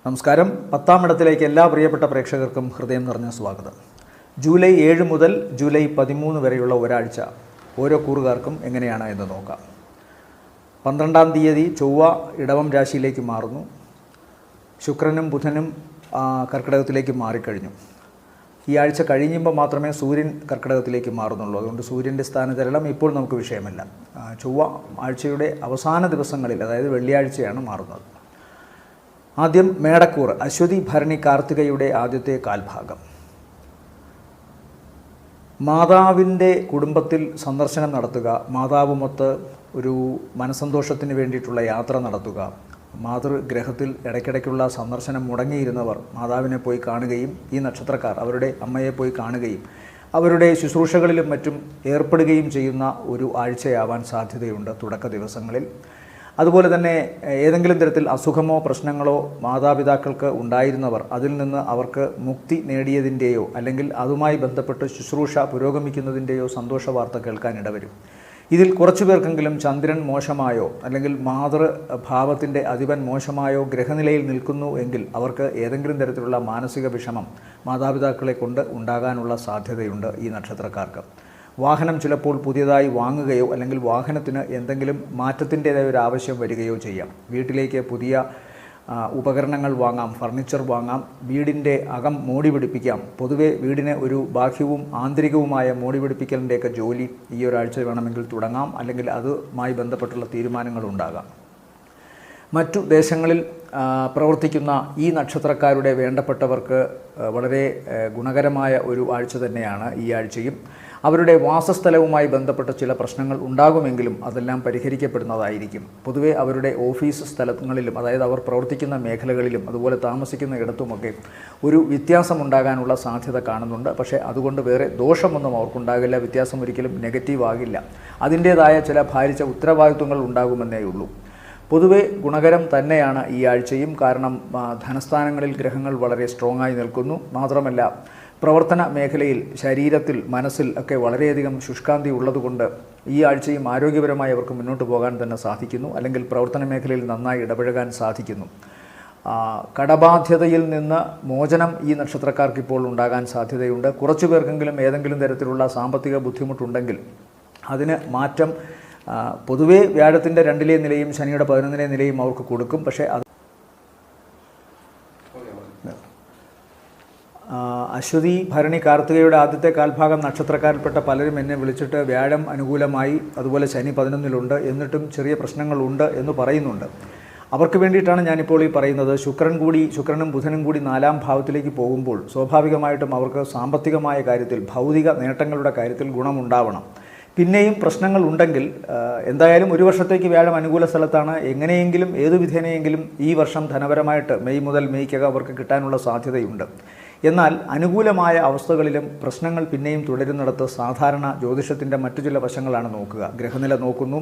നമസ്കാരം. 10-ാം ഇടത്തിലേക്ക് എല്ലാ പ്രിയപ്പെട്ട പ്രേക്ഷകർക്കും ഹൃദയം നിറഞ്ഞ സ്വാഗതം. ജൂലൈ 7 മുതൽ ജൂലൈ 13 വരെയുള്ള ഒരാഴ്ച ഓരോ കൂറുകാർക്കും എങ്ങനെയാണ് എന്ന് നോക്കാം. 12-ാം തീയതി ചൊവ്വ ഇടവം രാശിയിലേക്ക് മാറുന്നു. ശുക്രനും ബുധനും കർക്കിടകത്തിലേക്ക് മാറിക്കഴിഞ്ഞു. ഈ ആഴ്ച കഴിയുമ്പോൾ മാത്രമേ സൂര്യൻ കർക്കിടകത്തിലേക്ക് മാറുന്നുള്ളൂ. അതുകൊണ്ട് സൂര്യൻ്റെ സ്ഥാനചലനം ഇപ്പോൾ നമുക്ക് വിഷയമല്ല. ചൊവ്വ ആഴ്ചയുടെ അവസാന ദിവസങ്ങളിൽ, അതായത് വെള്ളിയാഴ്ചയാണ് മാറുന്നത്. ആദ്യം മേടക്കൂർ, അശ്വതി ഭരണി കാർത്തികയുടെ ആദ്യത്തെ കാൽഭാഗം. മാതാവിൻ്റെ കുടുംബത്തിൽ സന്ദർശനം നടത്തുക, മാതാവുമൊത്ത് ഒരു മനസ്സന്തോഷത്തിന് വേണ്ടിയിട്ടുള്ള യാത്ര നടത്തുക. മാതൃഗ്രഹത്തിൽ ഇടയ്ക്കിടയ്ക്കുള്ള സന്ദർശനം മുടങ്ങിയിരുന്നവർ മാതാവിനെ പോയി കാണുകയും ഈ നക്ഷത്രക്കാർ അവരുടെ അമ്മയെ പോയി കാണുകയും അവരുടെ ശുശ്രൂഷകളിലും മറ്റും ഏർപ്പെടുകയും ചെയ്യുന്ന ഒരു ആഴ്ചയാവാൻ സാധ്യതയുണ്ട് തുടക്ക ദിവസങ്ങളിൽ. അതുപോലെ തന്നെ ഏതെങ്കിലും തരത്തിൽ അസുഖമോ പ്രശ്നങ്ങളോ മാതാപിതാക്കൾക്ക് ഉണ്ടായിരുന്നവർ അതിൽ നിന്ന് അവർക്ക് മുക്തി നേടിയതിൻ്റെയോ അല്ലെങ്കിൽ അതുമായി ബന്ധപ്പെട്ട് ശുശ്രൂഷ പുരോഗമിക്കുന്നതിൻ്റെയോ സന്തോഷ വാർത്ത കേൾക്കാൻ ഇടവരും. ഇതിൽ കുറച്ചു പേർക്കെങ്കിലും ചന്ദ്രൻ മോശമായോ അല്ലെങ്കിൽ മാതൃഭാവത്തിൻ്റെ അധിപൻ മോശമായോ ഗ്രഹനിലയിൽ നിൽക്കുന്നു എങ്കിൽ അവർക്ക് ഏതെങ്കിലും തരത്തിലുള്ള മാനസിക വിഷമം മാതാപിതാക്കളെ കൊണ്ട് ഉണ്ടാകാനുള്ള സാധ്യതയുണ്ട് ഈ നക്ഷത്രക്കാർക്ക്. വാഹനം ചിലപ്പോൾ പുതിയതായി വാങ്ങുകയോ അല്ലെങ്കിൽ വാഹനത്തിന് എന്തെങ്കിലും മാറ്റത്തിൻ്റേതായ ഒരു ആവശ്യം വരികയോ ചെയ്യാം. വീട്ടിലേക്ക് പുതിയ ഉപകരണങ്ങൾ വാങ്ങാം, ഫർണിച്ചർ വാങ്ങാം, വീടിൻ്റെ അകം മോടി പിടിപ്പിക്കാം. പൊതുവെ വീടിന് ഒരു ബാഹ്യവും ആന്തരികവുമായ മോടി പിടിപ്പിക്കലിൻ്റെയൊക്കെ ജോലി ഈ ഒരാഴ്ച വേണമെങ്കിൽ തുടങ്ങാം, അല്ലെങ്കിൽ അതുമായി ബന്ധപ്പെട്ടുള്ള തീരുമാനങ്ങൾ ഉണ്ടാകാം. മറ്റു ദേശങ്ങളിൽ പ്രവർത്തിക്കുന്ന ഈ നക്ഷത്രക്കാരുടെ വേണ്ടപ്പെട്ടവർക്ക് വളരെ ഗുണകരമായ ഒരു ആഴ്ച തന്നെയാണ് ഈ ആഴ്ചയും. അവരുടെ വാസസ്ഥലവുമായി ബന്ധപ്പെട്ട ചില പ്രശ്നങ്ങൾ ഉണ്ടാകുമെങ്കിലും അതെല്ലാം പരിഹരിക്കപ്പെടുന്നതായിരിക്കും. പൊതുവെ അവരുടെ ഓഫീസ് സ്ഥലങ്ങളിലും, അതായത് അവർ പ്രവർത്തിക്കുന്ന മേഖലകളിലും അതുപോലെ താമസിക്കുന്ന ഇടത്തുമൊക്കെ ഒരു വ്യത്യാസമുണ്ടാകാനുള്ള സാധ്യത കാണുന്നുണ്ട്. പക്ഷേ അതുകൊണ്ട് വേറെ ദോഷമൊന്നും അവർക്കുണ്ടാകില്ല. വ്യത്യാസം ഒരിക്കലും നെഗറ്റീവ് ആകില്ല. അതിൻ്റേതായ ചില ഭാരിച്ച ഉത്തരവാദിത്വങ്ങൾ ഉണ്ടാകുമെന്നേ ഉള്ളൂ. പൊതുവെ ഗുണകരം തന്നെയാണ് ഈ ആഴ്ചയും. കാരണം ധനസ്ഥാനങ്ങളിൽ ഗ്രഹങ്ങൾ വളരെ സ്ട്രോങ് ആയി നിൽക്കുന്നു. മാത്രമല്ല പ്രവർത്തന മേഖലയിൽ, ശരീരത്തിൽ, മനസ്സിൽ ഒക്കെ വളരെയധികം ശുഷ്കാന്തി ഉള്ളതുകൊണ്ട് ഈ ആഴ്ചയും ആരോഗ്യപരമായി അവർക്ക് മുന്നോട്ട് പോകാൻ തന്നെ സാധിക്കുന്നു, അല്ലെങ്കിൽ പ്രവർത്തന മേഖലയിൽ നന്നായി ഇടപഴകാൻ സാധിക്കുന്നു. കടബാധ്യതയിൽ നിന്ന് മോചനം ഈ നക്ഷത്രക്കാർക്ക് ഇപ്പോൾ ഉണ്ടാകാൻ സാധ്യതയുണ്ട്. കുറച്ചു പേർക്കെങ്കിലും ഏതെങ്കിലും തരത്തിലുള്ള സാമ്പത്തിക ബുദ്ധിമുട്ടുണ്ടെങ്കിൽ അതിന് മാറ്റം പൊതുവേ വ്യാഴത്തിൻ്റെ 2-ലെ നിലയും ശനിയുടെ 11-ലെ നിലയും അവർക്ക് കൊടുക്കും. പക്ഷേ അത് അശ്വതി ഭരണി കാർത്തികയുടെ ആദ്യത്തെ കാൽഭാഗം നക്ഷത്രക്കാരിൽപ്പെട്ട പലരും എന്നെ വിളിച്ചിട്ട് വ്യാഴം അനുകൂലമായി, അതുപോലെ ശനി 11-ലുണ്ട്, എന്നിട്ടും ചെറിയ പ്രശ്നങ്ങളുണ്ട് എന്ന് പറയുന്നുണ്ട്. അവർക്ക് വേണ്ടിയിട്ടാണ് ഞാനിപ്പോൾ ഈ പറയുന്നത്. ശുക്രനും ബുധനും കൂടി 4-ാം ഭാവത്തിലേക്ക് പോകുമ്പോൾ സ്വാഭാവികമായിട്ടും അവർക്ക് സാമ്പത്തികമായ കാര്യത്തിൽ, ഭൗതിക നേട്ടങ്ങളുടെ കാര്യത്തിൽ ഗുണമുണ്ടാവണം. പിന്നെയും പ്രശ്നങ്ങൾ ഉണ്ടെങ്കിൽ എന്തായാലും ഒരു വർഷത്തേക്ക് വ്യാഴം അനുകൂല സ്ഥലത്താണ്. എങ്ങനെയെങ്കിലും ഏതു വിധേനയെങ്കിലും ഈ വർഷം ധനപരമായിട്ട് മെയ് മുതൽ മെയ്ക്കകം അവർക്ക് കിട്ടാനുള്ള സാധ്യതയുണ്ട്. എന്നാൽ അനുകൂലമായ അവസ്ഥകളിലും പ്രശ്നങ്ങൾ പിന്നെയും തുടരുന്നിടത്ത് സാധാരണ ജ്യോതിഷത്തിൻ്റെ മറ്റു ചില വശങ്ങളാണ് നോക്കുക. ഗ്രഹനില നോക്കുന്നു.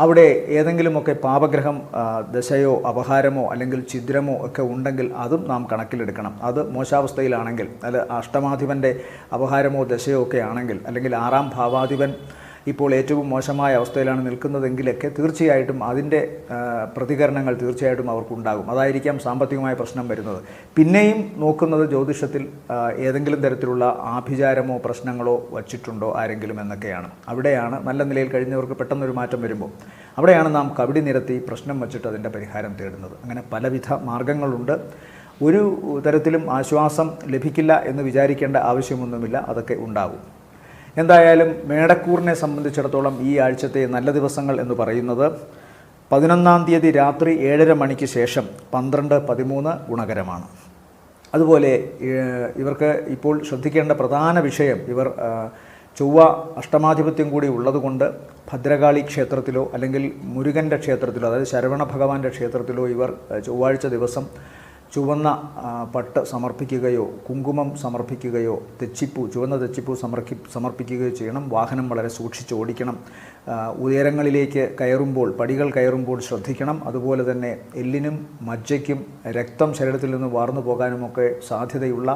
അവിടെ ഏതെങ്കിലുമൊക്കെ പാപഗ്രഹം ദശയോ അപഹാരമോ അല്ലെങ്കിൽ ഛിദ്രമോ ഒക്കെ ഉണ്ടെങ്കിൽ അതും നാം കണക്കിലെടുക്കണം. അത് മോശാവസ്ഥയിലാണെങ്കിൽ, അല്ല അഷ്ടമാധിപൻ്റെ അപഹാരമോ ദശയോ ഒക്കെ ആണെങ്കിൽ, അല്ലെങ്കിൽ 6-ാം ഭാവാധിപൻ ഇപ്പോൾ ഏറ്റവും മോശമായ അവസ്ഥയിലാണ് നിൽക്കുന്നതെങ്കിലൊക്കെ തീർച്ചയായിട്ടും അതിൻ്റെ പ്രതികരണങ്ങൾ തീർച്ചയായിട്ടും അവർക്കുണ്ടാകും. അതായിരിക്കാം സാമ്പത്തികമായ പ്രശ്നം വരുന്നത്. പിന്നെയും നോക്കുന്നത് ജ്യോതിഷത്തിൽ ഏതെങ്കിലും തരത്തിലുള്ള ആഭിചാരമോ പ്രശ്നങ്ങളോ വച്ചിട്ടുണ്ടോ ആരെങ്കിലും എന്നൊക്കെയാണ്. അവിടെയാണ് നല്ല നിലയിൽ കഴിഞ്ഞവർക്ക് പെട്ടെന്നൊരു മാറ്റം വരുമ്പോൾ അവിടെയാണ് നാം കബഡി നിരത്തി പ്രശ്നം വച്ചിട്ട് അതിൻ്റെ പരിഹാരം തേടുന്നത്. അങ്ങനെ പലവിധ മാർഗങ്ങളുണ്ട്. ഒരു തരത്തിലും ആശ്വാസം ലഭിക്കില്ല എന്ന് വിചാരിക്കേണ്ട ആവശ്യമൊന്നുമില്ല, അതൊക്കെ ഉണ്ടാകും. എന്തായാലും മേടക്കൂറിനെ സംബന്ധിച്ചിടത്തോളം ഈ ആഴ്ചത്തെ നല്ല ദിവസങ്ങൾ എന്ന് പറയുന്നത് 11-ാം തീയതി രാത്രി 7:30 മണിക്ക് ശേഷം 12-13 ഗുണകരമാണ്. അതുപോലെ ഇവർക്ക് ഇപ്പോൾ ശ്രദ്ധിക്കേണ്ട പ്രധാന വിഷയം, ഇവർ ചൊവ്വ അഷ്ടമാധിപത്യം കൂടി ഉള്ളതുകൊണ്ട് ഭദ്രകാളി ക്ഷേത്രത്തിലോ അല്ലെങ്കിൽ മുരുകൻ്റെ ക്ഷേത്രത്തിലോ, അതായത് ശരവണ ഭഗവാന്റെ ക്ഷേത്രത്തിലോ ഇവർ ചൊവ്വാഴ്ച ദിവസം ചുവന്ന പട്ട് സമർപ്പിക്കുകയോ കുങ്കുമം സമർപ്പിക്കുകയോ ചുവന്ന തെച്ചിപ്പൂ സമർപ്പിക്കുകയോ ചെയ്യണം. വാഹനം വളരെ സൂക്ഷിച്ച് ഓടിക്കണം. ഉയരങ്ങളിലേക്ക് കയറുമ്പോൾ, പടികൾ കയറുമ്പോൾ ശ്രദ്ധിക്കണം. അതുപോലെ തന്നെ എല്ലിനും മജ്ജയ്ക്കും രക്തം ശരീരത്തിൽ നിന്ന് വാർന്നു പോകാനുമൊക്കെ സാധ്യതയുള്ള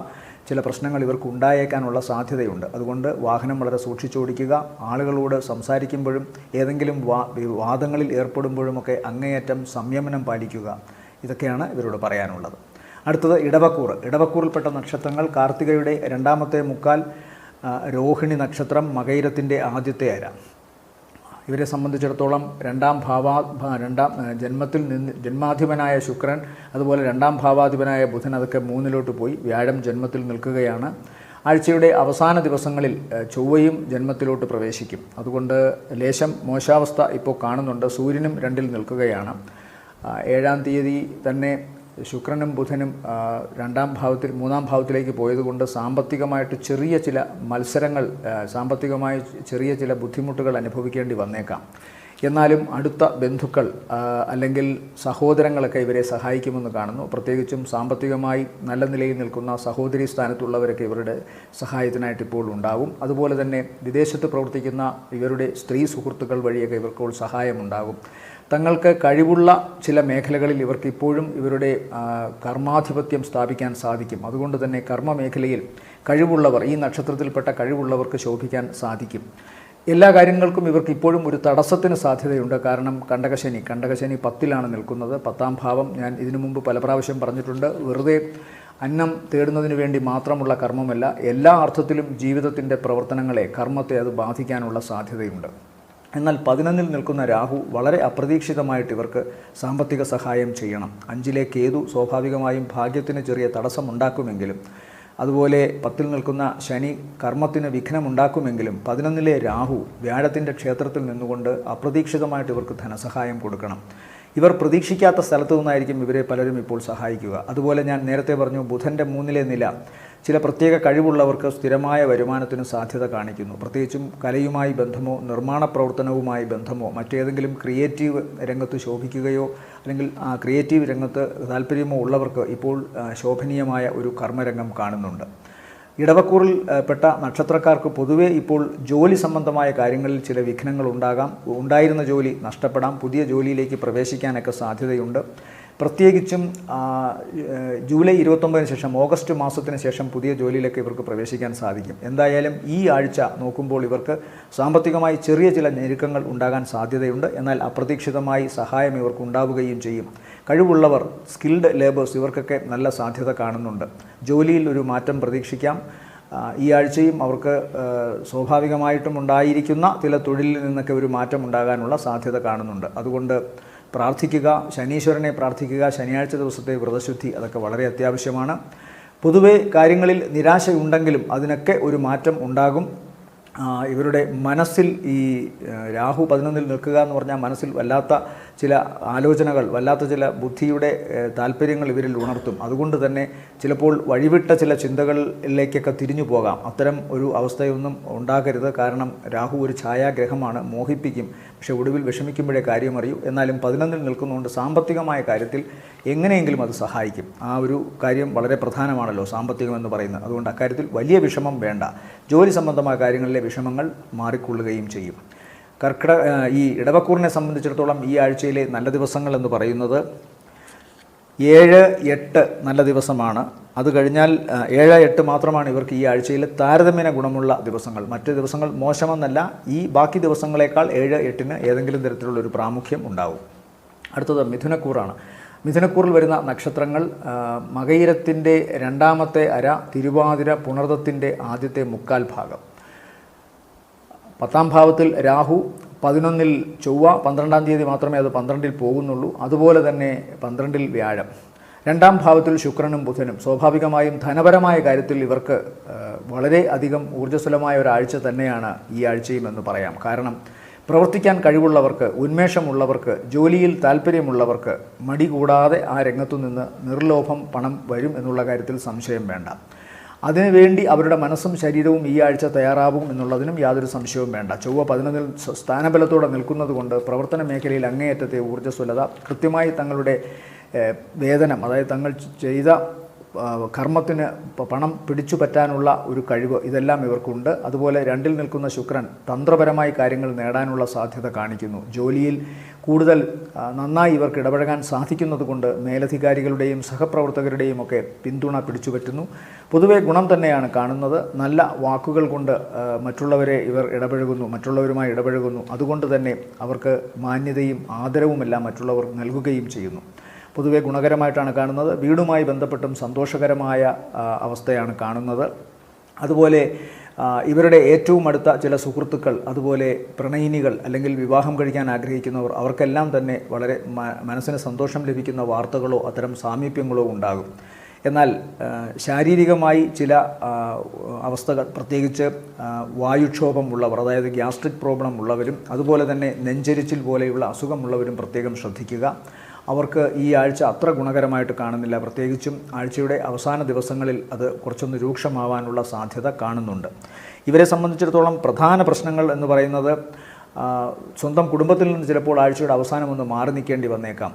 ചില പ്രശ്നങ്ങൾ ഇവർക്ക് ഉണ്ടായേക്കാനുള്ള സാധ്യതയുണ്ട്. അതുകൊണ്ട് വാഹനം വളരെ സൂക്ഷിച്ചോടിക്കുക. ആളുകളോട് സംസാരിക്കുമ്പോഴും ഏതെങ്കിലും വാദങ്ങളിൽ ഏർപ്പെടുമ്പോഴുമൊക്കെ അങ്ങേയറ്റം സംയമനം പാലിക്കുക. ഇതൊക്കെയാണ് ഇവരോട് പറയാനുള്ളത്. അടുത്തത് ഇടവക്കൂർ. ഇടവക്കൂറിൽപ്പെട്ട നക്ഷത്രങ്ങൾ കാർത്തികയുടെ രണ്ടാമത്തെ മുക്കാൽ, രോഹിണി നക്ഷത്രം, മകയിരത്തിൻ്റെ ആദ്യത്തെ അര. ഇവരെ സംബന്ധിച്ചിടത്തോളം രണ്ടാം ജന്മത്തിൽ നിന്ന് ജന്മാധിപനായ ശുക്രൻ, അതുപോലെ രണ്ടാം ഭാവാധിപനായ ബുധൻ അതൊക്കെ 3-ലോട്ട് പോയി. വ്യാഴം ജന്മത്തിൽ നിൽക്കുകയാണ്. ആഴ്ചയുടെ അവസാന ദിവസങ്ങളിൽ ചൊവ്വയും ജന്മത്തിലോട്ട് പ്രവേശിക്കും. അതുകൊണ്ട് ലേശം മോശാവസ്ഥ ഇപ്പോൾ കാണുന്നുണ്ട്. സൂര്യനും 2-ൽ നിൽക്കുകയാണ്. 7-ാം തീയതി തന്നെ ശുക്രനും ബുധനും മൂന്നാം ഭാവത്തിലേക്ക് പോയതുകൊണ്ട് സാമ്പത്തികമായിട്ട് ചെറിയ ചില മത്സരങ്ങൾ, സാമ്പത്തികമായി ചെറിയ ചില ബുദ്ധിമുട്ടുകൾ അനുഭവിക്കേണ്ടി വന്നേക്കാം. എന്നാലും അടുത്ത ബന്ധുക്കൾ അല്ലെങ്കിൽ സഹോദരങ്ങളൊക്കെ ഇവരെ സഹായിക്കുമെന്ന് കാണുന്നു. പ്രത്യേകിച്ചും സാമ്പത്തികമായി നല്ല നിലയിൽ നിൽക്കുന്ന സഹോദരി സ്ഥാനത്തുള്ളവരൊക്കെ ഇവരുടെ സഹായത്തിനായിട്ട് ഇപ്പോൾ ഉണ്ടാകും. അതുപോലെ തന്നെ വിദേശത്ത് പ്രവർത്തിക്കുന്ന ഇവരുടെ സ്ത്രീ സുഹൃത്തുക്കൾ വഴിയൊക്കെ ഇവർക്കോൾ സഹായമുണ്ടാകും. തങ്ങൾക്ക് കഴിവുള്ള ചില മേഖലകളിൽ ഇവർക്ക് ഇപ്പോഴും ഇവരുടെ കർമാധിപത്യം സ്ഥാപിക്കാൻ സാധിക്കും. അതുകൊണ്ട് തന്നെ കർമ്മ മേഖലയിൽ കഴിവുള്ളവർ, ഈ നക്ഷത്രത്തിൽപ്പെട്ട കഴിവുള്ളവർക്ക് ശോഭിക്കാൻ സാധിക്കും. എല്ലാ കാര്യങ്ങൾക്കും ഇവർക്ക് ഇപ്പോഴും ഒരു തടസ്സത്തിന് സാധ്യതയുണ്ട്. കാരണം കണ്ടകശനി 10-ലാണ് നിൽക്കുന്നത്. 10-ാം ഭാവം ഞാൻ ഇതിനു മുമ്പ് പല പ്രാവശ്യം പറഞ്ഞിട്ടുണ്ട്. വെറുതെ അന്നം തേടുന്നതിന് വേണ്ടി മാത്രമുള്ള കർമ്മമല്ല, എല്ലാ അർത്ഥത്തിലും ജീവിതത്തിൻ്റെ പ്രവർത്തനങ്ങളെ, കർമ്മത്തെ അത് ബാധിക്കാനുള്ള സാധ്യതയുണ്ട്. എന്നാൽ 11-ൽ നിൽക്കുന്ന രാഹു വളരെ അപ്രതീക്ഷിതമായിട്ട് ഇവർക്ക് സാമ്പത്തിക സഹായം ചെയ്യണം. 5-ലെ കേതു സ്വാഭാവികമായും ഭാഗ്യത്തിന് ചെറിയ തടസ്സമുണ്ടാക്കുമെങ്കിലും, അതുപോലെ 10-ൽ നിൽക്കുന്ന ശനി കർമ്മത്തിന് വിഘ്നമുണ്ടാക്കുമെങ്കിലും 11-ലെ രാഹു വ്യാഴത്തിൻ്റെ ക്ഷേത്രത്തിൽ നിന്നുകൊണ്ട് അപ്രതീക്ഷിതമായിട്ട് ഇവർക്ക് ധനസഹായം കൊടുക്കണം. ഇവർ പ്രതീക്ഷിക്കാത്ത സ്ഥലത്തു നിന്നായിരിക്കും ഇവരെ പലരും ഇപ്പോൾ സഹായിക്കുക. അതുപോലെ ഞാൻ നേരത്തെ പറഞ്ഞു, ബുധൻ്റെ 3-ലെ നില ചില പ്രത്യേക കഴിവുള്ളവർക്ക് സ്ഥിരമായ വരുമാനത്തിന് സാധ്യത കാണിക്കുന്നു. പ്രത്യേകിച്ചും കലയുമായി ബന്ധമോ നിർമ്മാണ പ്രവർത്തനവുമായി ബന്ധമോ മറ്റേതെങ്കിലും ക്രിയേറ്റീവ് രംഗത്ത് ശോഭിക്കുകയോ അല്ലെങ്കിൽ ക്രിയേറ്റീവ് രംഗത്ത് താല്പര്യമോ ഉള്ളവർക്ക് ഇപ്പോൾ ശോഭനീയമായ ഒരു കർമ്മരംഗം കാണുന്നുണ്ട്. ഇടവക്കൂറിൽ പെട്ട നക്ഷത്രക്കാർക്ക് പൊതുവേ ഇപ്പോൾ ജോലി സംബന്ധമായ കാര്യങ്ങളിൽ ചില വിഘ്നങ്ങൾ ഉണ്ടാകാം. ഉണ്ടായിരുന്ന ജോലി നഷ്ടപ്പെടാം. പുതിയ ജോലിയിലേക്ക് പ്രവേശിക്കാനൊക്കെ സാധ്യതയുണ്ട്. പ്രത്യേകിച്ചും ജൂലൈ 29-ന് ശേഷം, ഓഗസ്റ്റ് മാസത്തിന് ശേഷം പുതിയ ജോലിയിലേക്ക് ഇവർക്ക് പ്രവേശിക്കാൻ സാധിക്കും. എന്തായാലും ഈ ആഴ്ച നോക്കുമ്പോൾ ഇവർക്ക് സാമ്പത്തികമായി ചെറിയ ചില ഞെരുക്കങ്ങൾ ഉണ്ടാകാൻ സാധ്യതയുണ്ട്. എന്നാൽ അപ്രതീക്ഷിതമായി സഹായം ഇവർക്ക് ഉണ്ടാവുകയും ചെയ്യും. കഴിവുള്ളവർ, സ്കിൽഡ് ലേബേഴ്സ്, ഇവർക്കൊക്കെ നല്ല സാധ്യത കാണുന്നുണ്ട്. ജോലിയിൽ ഒരു മാറ്റം പ്രതീക്ഷിക്കാം. ഈ ആഴ്ചയും അവർക്ക് സ്വാഭാവികമായിട്ടും ഉണ്ടായിരിക്കുന്ന ചില തൊഴിലിൽ നിന്നൊക്കെ ഒരു മാറ്റം ഉണ്ടാകാനുള്ള സാധ്യത കാണുന്നുണ്ട്. അതുകൊണ്ട് പ്രാർത്ഥിക്കുക, ശനീശ്വരനെ പ്രാർത്ഥിക്കുക. ശനിയാഴ്ച ദിവസത്തെ വ്രതശുദ്ധി അതൊക്കെ വളരെ അത്യാവശ്യമാണ്. പൊതുവെ കാര്യങ്ങളിൽ നിരാശയുണ്ടെങ്കിലും അതിനൊക്കെ ഒരു മാറ്റം ഉണ്ടാകും. ഇവരുടെ മനസ്സിൽ ഈ രാഹു 11-ൽ നിൽക്കുക എന്ന് പറഞ്ഞാൽ മനസ്സിൽ വല്ലാത്ത ചില ആലോചനകൾ, വല്ലാത്ത ചില ബുദ്ധിയുടെ താല്പര്യങ്ങൾ ഇവരിൽ ഉണർത്തും. അതുകൊണ്ട് തന്നെ ചിലപ്പോൾ വഴിവിട്ട ചില ചിന്തകളിലേക്കൊക്കെ തിരിഞ്ഞു പോകാം. അത്തരം ഒരു അവസ്ഥയൊന്നും ഉണ്ടാകരുത്. കാരണം രാഹു ഒരു ഛായാഗ്രഹമാണ്, മോഹിപ്പിക്കും. പക്ഷേ ഒടുവിൽ വിഷമിക്കുമ്പോഴേ കാര്യം അറിയൂ. എന്നാലും 11-ൽ നിൽക്കുന്നതുകൊണ്ട് സാമ്പത്തികമായ കാര്യത്തിൽ എങ്ങനെയെങ്കിലും അത് സഹായിക്കും. ആ ഒരു കാര്യം വളരെ പ്രധാനമാണല്ലോ, സാമ്പത്തികം എന്ന് പറയുന്നത്. അതുകൊണ്ട് അക്കാര്യത്തിൽ വലിയ വിഷമം വേണ്ട. ജോലി സംബന്ധമായ കാര്യങ്ങളിലെ വിഷമങ്ങൾ മാറിക്കൊള്ളുകയും ചെയ്യും. ഈ ഇടവക്കൂറിനെ സംബന്ധിച്ചിടത്തോളം ഈ ആഴ്ചയിലെ നല്ല ദിവസങ്ങൾ എന്ന് പറയുന്നത് 7, 8 നല്ല ദിവസമാണ്. അത് കഴിഞ്ഞാൽ 7, 8 മാത്രമാണ് ഇവർക്ക് ഈ ആഴ്ചയിൽ താരതമ്യേന ഗുണമുള്ള ദിവസങ്ങൾ. മറ്റ് ദിവസങ്ങൾ മോശമെന്നല്ല, ഈ ബാക്കി ദിവസങ്ങളെക്കാൾ 7, 8-ന് ഏതെങ്കിലും തരത്തിലുള്ളൊരു പ്രാമുഖ്യം ഉണ്ടാവും. അടുത്തത് മിഥുനക്കൂറാണ്. മിഥുനക്കൂറിൽ വരുന്ന നക്ഷത്രങ്ങൾ മകയിരത്തിൻ്റെ രണ്ടാമത്തെ അര, തിരുവാതിര, പുണർദത്തിൻ്റെ ആദ്യത്തെ മുക്കാൽ ഭാഗം. 10-ാം ഭാവത്തിൽ രാഹു, 11-ൽ ചൊവ്വ, 12-ാം തീയതി മാത്രമേ അത് 12-ൽ പോകുന്നുള്ളൂ. അതുപോലെ തന്നെ 12-ൽ വ്യാഴം. 2-ാം ഭാവത്തിൽ ശുക്രനും ബുധനും. സ്വാഭാവികമായും ധനപരമായ കാര്യത്തിൽ ഇവർക്ക് വളരെ അധികം ഊർജ്ജസ്വലമായ ഒരാഴ്ച തന്നെയാണ് ഈ ആഴ്ചയും എന്ന് പറയാം. കാരണം പ്രവർത്തിക്കാൻ കഴിവുള്ളവർക്ക്, ഉന്മേഷമുള്ളവർക്ക്, ജോലിയിൽ താല്പര്യമുള്ളവർക്ക് മടി കൂടാതെ ആ രംഗത്തു നിന്ന് നിർലോഭം പണം വരും എന്നുള്ള കാര്യത്തിൽ സംശയം വേണ്ട. അതിനുവേണ്ടി അവരുടെ മനസ്സും ശരീരവും ഈ ആഴ്ച തയ്യാറാവും എന്നുള്ളതിനും യാതൊരു സംശയവും വേണ്ട. ചൊവ്വ 11-ൽ സ്ഥാനബലത്തോടെ നിൽക്കുന്നത് കൊണ്ട് പ്രവർത്തന മേഖലയിൽ അങ്ങേയറ്റത്തെ ഊർജ്ജസ്വലത, കൃത്യമായി തങ്ങളുടെ വേതനം, അതായത് തങ്ങൾ ചെയ്ത കർമ്മത്തിന് പണം പിടിച്ചു പറ്റാനുള്ള ഒരു കഴിവ്, ഇതെല്ലാം ഇവർക്കുണ്ട്. അതുപോലെ 2-ൽ നിൽക്കുന്ന ശുക്രൻ തന്ത്രപരമായി കാര്യങ്ങൾ നേടാനുള്ള സാധ്യത കാണിക്കുന്നു. ജോലിയിൽ കൂടുതൽ നന്നായി ഇവർക്ക് ഇടപഴകാൻ സാധിക്കുന്നത് കൊണ്ട് മേലധികാരികളുടെയും സഹപ്രവർത്തകരുടെയും ഒക്കെ പിന്തുണ പിടിച്ചുപറ്റുന്നു. പൊതുവെ ഗുണം തന്നെയാണ് കാണുന്നത്. നല്ല വാക്കുകൾ കൊണ്ട് മറ്റുള്ളവരെ ഇവർ മറ്റുള്ളവരുമായി ഇടപഴകുന്നു. അതുകൊണ്ട് തന്നെ അവർക്ക് മാന്യതയും ആദരവുമെല്ലാം മറ്റുള്ളവർ നൽകുകയും ചെയ്യുന്നു. പൊതുവെ ഗുണകരമായിട്ടാണ് കാണുന്നത്. വീടുമായി ബന്ധപ്പെട്ടും സന്തോഷകരമായ അവസ്ഥയാണ് കാണുന്നത്. അതുപോലെ ഇവരുടെ ഏറ്റവും അടുത്ത ചില സുഹൃത്തുക്കൾ, അതുപോലെ പ്രണയിനികൾ അല്ലെങ്കിൽ വിവാഹം കഴിക്കാൻ ആഗ്രഹിക്കുന്നവർ, അവർക്കെല്ലാം തന്നെ വളരെ മനസ്സിന് സന്തോഷം ലഭിക്കുന്ന വാർത്തകളോ അത്തരം സാമീപ്യങ്ങളോ ഉണ്ടാകും. എന്നാൽ ശാരീരികമായി ചില അവസ്ഥകൾ, പ്രത്യേകിച്ച് വായുക്ഷോഭം ഉള്ളവർ, അതായത് ഗ്യാസ്ട്രിക് പ്രോബ്ലം ഉള്ളവരും അതുപോലെ തന്നെ നെഞ്ചരിച്ചിൽ പോലെയുള്ള അസുഖമുള്ളവരും പ്രത്യേകം ശ്രദ്ധിക്കുക. അവർക്ക് ഈ ആഴ്ച അത്ര ഗുണകരമായിട്ട് കാണുന്നില്ല. പ്രത്യേകിച്ചും ആഴ്ചയുടെ അവസാന ദിവസങ്ങളിൽ അത് കുറച്ചൊന്ന് രൂക്ഷമാവാനുള്ള സാധ്യത കാണുന്നുണ്ട്. ഇവരെ സംബന്ധിച്ചിടത്തോളം പ്രധാന പ്രശ്നങ്ങൾ എന്ന് പറയുന്നത് സ്വന്തം കുടുംബത്തിൽ നിന്ന് ചിലപ്പോൾ ആഴ്ചയുടെ അവസാനം ഒന്ന് മാറി നിൽക്കേണ്ടി വന്നേക്കാം.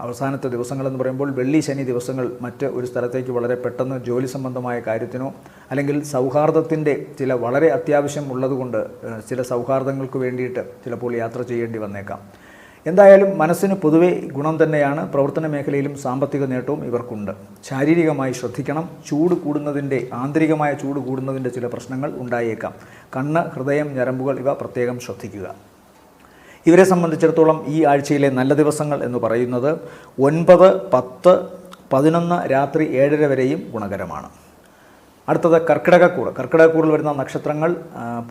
അവസാനത്തെ ദിവസങ്ങളെന്ന് പറയുമ്പോൾ വെള്ളി ശനി ദിവസങ്ങൾ മറ്റ് ഒരു സ്ഥലത്തേക്ക് വളരെ പെട്ടെന്ന് ജോലി സംബന്ധമായ കാര്യത്തിനോ അല്ലെങ്കിൽ സൗഹാർദ്ദത്തിൻ്റെ ചില വളരെ അത്യാവശ്യം ഉള്ളതുകൊണ്ട് ചില സൗഹാർദ്ദങ്ങൾക്ക് വേണ്ടിയിട്ട് ചിലപ്പോൾ യാത്ര ചെയ്യേണ്ടി വന്നേക്കാം. എന്തായാലും മനസ്സിന് പൊതുവെ ഗുണം തന്നെയാണ്. പ്രവർത്തന മേഖലയിലും സാമ്പത്തിക നേട്ടവും ഇവർക്കുണ്ട്. ശാരീരികമായി ശ്രദ്ധിക്കണം. ചൂട് കൂടുന്നതിൻ്റെ, ആന്തരികമായ ചൂട് കൂടുന്നതിൻ്റെ ചില പ്രശ്നങ്ങൾ ഉണ്ടായേക്കാം. കണ്ണ്, ഹൃദയം, ഞരമ്പുകൾ ഇവ പ്രത്യേകം ശ്രദ്ധിക്കുക. ഇവരെ സംബന്ധിച്ചിടത്തോളം ഈ ആഴ്ചയിലെ നല്ല ദിവസങ്ങൾ എന്ന് പറയുന്നത് 9, 10, 11 രാത്രി 7:30 വരെയും ഗുണകരമാണ്. അടുത്തത് കർക്കിടകക്കൂർ. കർക്കിടകക്കൂറിൽ വരുന്ന നക്ഷത്രങ്ങൾ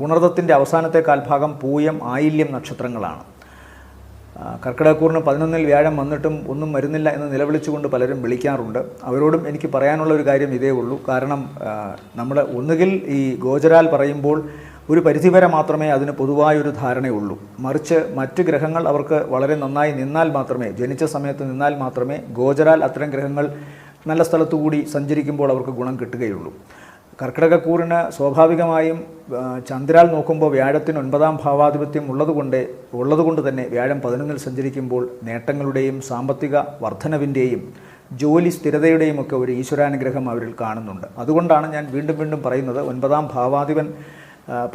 പുണർദത്തിൻ്റെ അവസാനത്തെ കാൽഭാഗം, പൂയം, ആയില്യം നക്ഷത്രങ്ങളാണ്. കർക്കിടകക്കൂറിന് 11-ൽ വ്യാഴം വന്നിട്ടും ഒന്നും വരുന്നില്ല എന്ന് നിലവിളിച്ചുകൊണ്ട് പലരും വിളിക്കാറുണ്ട്. അവരോടും എനിക്ക് പറയാനുള്ള ഒരു കാര്യം ഇതേ ഉള്ളൂ. കാരണം നമ്മൾ ഒന്നുകിൽ ഈ ഗോചരാൽ പറയുമ്പോൾ ഒരു പരിധിവരെ മാത്രമേ അതിന് പൊതുവായൊരു ധാരണയുള്ളൂ. മറിച്ച് മറ്റ് ഗ്രഹങ്ങൾ അവർക്ക് വളരെ നന്നായി നിന്നാൽ മാത്രമേ, ജനിച്ച സമയത്ത് നിന്നാൽ മാത്രമേ ഗോചരാൽ അത്തരം ഗ്രഹങ്ങൾ നല്ല സ്ഥലത്തുകൂടി സഞ്ചരിക്കുമ്പോൾ അവർക്ക് ഗുണം കിട്ടുകയുള്ളൂ. കർക്കിടകക്കൂറിന് സ്വാഭാവികമായും ചന്ദ്രാൽ നോക്കുമ്പോൾ വ്യാഴത്തിന് 9-ാം ഭാവാധിപത്യം ഉള്ളതുകൊണ്ട് തന്നെ വ്യാഴം 11-ൽ സഞ്ചരിക്കുമ്പോൾ നേട്ടങ്ങളുടെയും സാമ്പത്തിക വർധനവിൻ്റെയും ജോലി സ്ഥിരതയുടെയും ഒക്കെ ഒരു ഈശ്വരാനുഗ്രഹം അവരിൽ കാണുന്നുണ്ട്. അതുകൊണ്ടാണ് ഞാൻ വീണ്ടും പറയുന്നത്, 9-ാം ഭാവാധിപൻ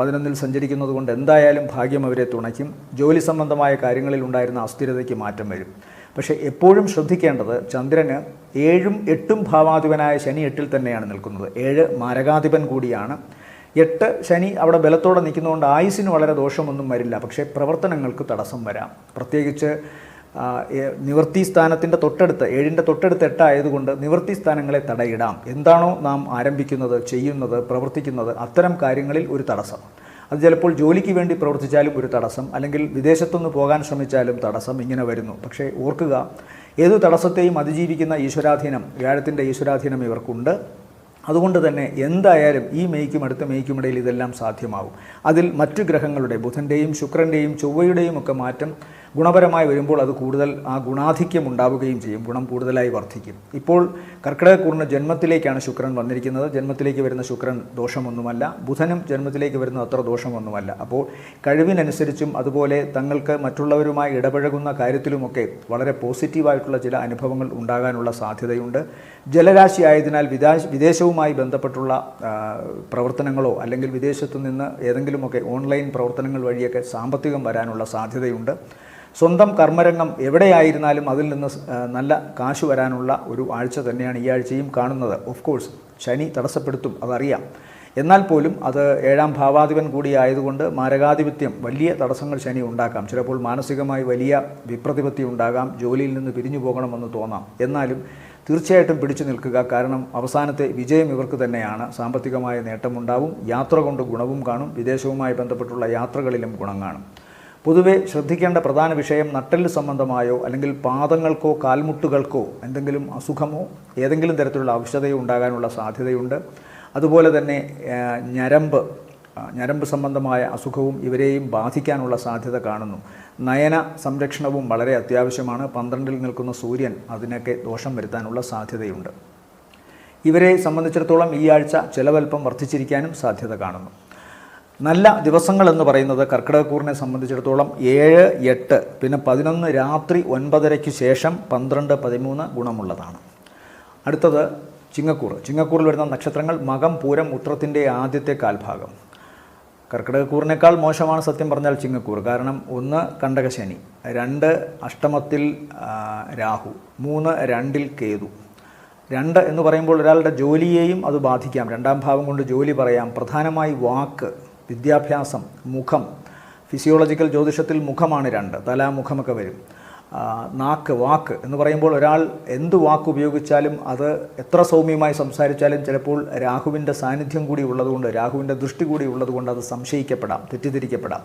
11-ൽ സഞ്ചരിക്കുന്നത് കൊണ്ട് എന്തായാലും ഭാഗ്യം അവരെ തുണയ്ക്കും. ജോലി സംബന്ധമായ കാര്യങ്ങളിൽ ഉണ്ടായിരുന്ന അസ്ഥിരതയ്ക്ക് മാറ്റം വരും. പക്ഷേ എപ്പോഴും ശ്രദ്ധിക്കേണ്ടത്, ചന്ദ്രന് 7ഉം 8ഉം ഭാവാധിപനായ ശനി 8-ൽ തന്നെയാണ് നിൽക്കുന്നത്. 7 മാരകാധിപൻ കൂടിയാണ്. 8 ശനി അവിടെ ബലത്തോടെ നിൽക്കുന്നതുകൊണ്ട് ആയുസ്സിന് വളരെ ദോഷമൊന്നും വരില്ല. പക്ഷേ പ്രവർത്തനങ്ങൾക്ക് തടസ്സം വരാം. പ്രത്യേകിച്ച് നിവൃത്തി സ്ഥാനത്തിൻ്റെ തൊട്ടടുത്ത്, 7ൻ്റെ തൊട്ടടുത്ത് 8 ആയതുകൊണ്ട് നിവൃത്തി സ്ഥാനങ്ങളെ തടയിടാം. എന്താണോ നാം ആരംഭിക്കുന്നത്, ചെയ്യുന്നത്, പ്രവർത്തിക്കുന്നത്, അത്തരം കാര്യങ്ങളിൽ ഒരു തടസ്സം. അത് ചിലപ്പോൾ ജോലിക്ക് വേണ്ടി പ്രവർത്തിച്ചാലും ഒരു തടസ്സം, അല്ലെങ്കിൽ വിദേശത്തുനിന്ന് പോകാൻ ശ്രമിച്ചാലും തടസ്സം, ഇങ്ങനെ വരുന്നു. പക്ഷേ ഓർക്കുക, ഏതു തടസ്സത്തെയും അതിജീവിക്കുന്ന ഈശ്വരാധീനം, വ്യാഴത്തിൻ്റെ ഈശ്വരാധീനം ഇവർക്കുണ്ട്. അതുകൊണ്ട് തന്നെ എന്തായാലും ഈ മെയ്ക്കും അടുത്ത മെയ്ക്കുമിടയിൽ ഇതെല്ലാം സാധ്യമാവും. അതിൽ മറ്റു ഗ്രഹങ്ങളുടെ, ബുധൻ്റെയും ശുക്രൻ്റെയും ചൊവ്വയുടെയും ഒക്കെ മാറ്റം ഗുണപരമായി വരുമ്പോൾ അത് കൂടുതൽ ആ ഗുണാധിക്യം ഉണ്ടാവുകയും ചെയ്യും. ഗുണം കൂടുതലായി വർദ്ധിക്കും. ഇപ്പോൾ കർക്കിടകക്കൂറിന് ജന്മത്തിലേക്കാണ് ശുക്രൻ വന്നിരിക്കുന്നത്. ജന്മത്തിലേക്ക് വരുന്ന ശുക്രൻ ദോഷമൊന്നുമല്ല. ബുധനും ജന്മത്തിലേക്ക് വരുന്ന അത്ര ദോഷമൊന്നുമല്ല. അപ്പോൾ കഴിവിനനുസരിച്ചും അതുപോലെ തങ്ങൾക്ക് മറ്റുള്ളവരുമായി ഇടപഴകുന്ന കാര്യത്തിലുമൊക്കെ വളരെ പോസിറ്റീവായിട്ടുള്ള ചില അനുഭവങ്ങൾ ഉണ്ടാകാനുള്ള സാധ്യതയുണ്ട്. ജലരാശി ആയതിനാൽ വിദേശവുമായി ബന്ധപ്പെട്ടുള്ള പ്രവർത്തനങ്ങളോ അല്ലെങ്കിൽ വിദേശത്തു നിന്ന് ഏതെങ്കിലുമൊക്കെ ഓൺലൈൻ പ്രവർത്തനങ്ങൾ വഴിയൊക്കെ സാമ്പത്തികം വരാനുള്ള സാധ്യതയുണ്ട്. സ്വന്തം കർമ്മരംഗം എവിടെയായിരുന്നാലും അതിൽ നിന്ന് നല്ല കാശ് വരാനുള്ള ഒരു ആഴ്ച തന്നെയാണ് ഈ ആഴ്ചയും കാണുന്നത്. ഓഫ് കോഴ്സ് ശനി തടസ്സപ്പെടുത്തും, അതറിയാം. എന്നാൽ പോലും അത് 7-ാം ഭാവാധിപൻ കൂടിയായതുകൊണ്ട് മാരകാധിപത്യം, വലിയ തടസ്സങ്ങൾ ശനി ഉണ്ടാക്കാം. ചിലപ്പോൾ മാനസികമായി വലിയ വിപ്രതിപത്തി ഉണ്ടാകാം. ജോലിയിൽ നിന്ന് പിരിഞ്ഞു പോകണമെന്ന് തോന്നാം. എന്നാലും തീർച്ചയായിട്ടും പിടിച്ചു നിൽക്കുക. കാരണം അവസാനത്തെ വിജയം ഇവർക്ക് തന്നെയാണ്. സാമ്പത്തികമായ നേട്ടമുണ്ടാവും. യാത്ര കൊണ്ട് ഗുണവും കാണും. വിദേശവുമായി ബന്ധപ്പെട്ടുള്ള യാത്രകളിലും ഗുണം കാണും. പൊതുവെ ശ്രദ്ധിക്കേണ്ട പ്രധാന വിഷയം, നട്ടെല്ല് സംബന്ധമായോ അല്ലെങ്കിൽ പാദങ്ങൾക്കോ കാൽമുട്ടുകൾക്കോ എന്തെങ്കിലും അസുഖമോ ഏതെങ്കിലും തരത്തിലുള്ള ഔഷധയോ ഉണ്ടാകാനുള്ള സാധ്യതയുണ്ട്. അതുപോലെ തന്നെ ഞരമ്പ് സംബന്ധമായ അസുഖവും ഇവരെയും ബാധിക്കാനുള്ള സാധ്യത കാണുന്നു. നയന സംരക്ഷണവും വളരെ അത്യാവശ്യമാണ്. 12-ൽ നിൽക്കുന്ന സൂര്യൻ അതിനൊക്കെ ദോഷം വരുത്താനുള്ള സാധ്യതയുണ്ട്. ഇവരെ സംബന്ധിച്ചിടത്തോളം ഈ ആഴ്ച ചിലവൽപ്പം വർദ്ധിച്ചിരിക്കാനും സാധ്യത കാണുന്നു. നല്ല ദിവസങ്ങൾ എന്ന് പറയുന്നത് കർക്കിടകക്കൂറിനെ സംബന്ധിച്ചിടത്തോളം 7, 8, പിന്നെ 11 രാത്രി 9:30 ശേഷം 12, 13 ഗുണമുള്ളതാണ്. അടുത്തത് ചിങ്ങക്കൂർ. ചിങ്ങക്കൂറിൽ വരുന്ന നക്ഷത്രങ്ങൾ മകം, പൂരം, ഉത്രത്തിൻ്റെ ആദ്യത്തെ കാൽഭാഗം. കർക്കിടകക്കൂറിനേക്കാൾ മോശമാണ് സത്യം പറഞ്ഞാൽ ചിങ്ങക്കൂർ. കാരണം 1 കണ്ടകശനി, 2 അഷ്ടമത്തിൽ രാഹു, 3 2-ൽ കേതു. 2 എന്ന് പറയുമ്പോൾ ഒരാളുടെ ജോലിയെയും അത് ബാധിക്കാം. 2-ാം ഭാവം കൊണ്ട് ജോലി പറയാം. പ്രധാനമായി വാക്ക്, വിദ്യാഭ്യാസം, മുഖം. ഫിസിയോളജിക്കൽ ജ്യോതിഷത്തിൽ മുഖമാണ് 2, തല, മുഖമൊക്കെ വരും. നാക്ക്, വാക്ക് എന്ന് പറയുമ്പോൾ ഒരാൾ എന്ത് വാക്ക് ഉപയോഗിച്ചാലും അത് എത്ര സൗമ്യമായി സംസാരിച്ചാലും ചിലപ്പോൾ രാഹുവിൻ്റെ സാന്നിധ്യം കൂടി ഉള്ളതുകൊണ്ട്, രാഹുവിൻ്റെ ദൃഷ്ടി കൂടി ഉള്ളതുകൊണ്ട് അത് സംശയിക്കപ്പെടാം, തെറ്റിദ്ധരിക്കപ്പെടാം.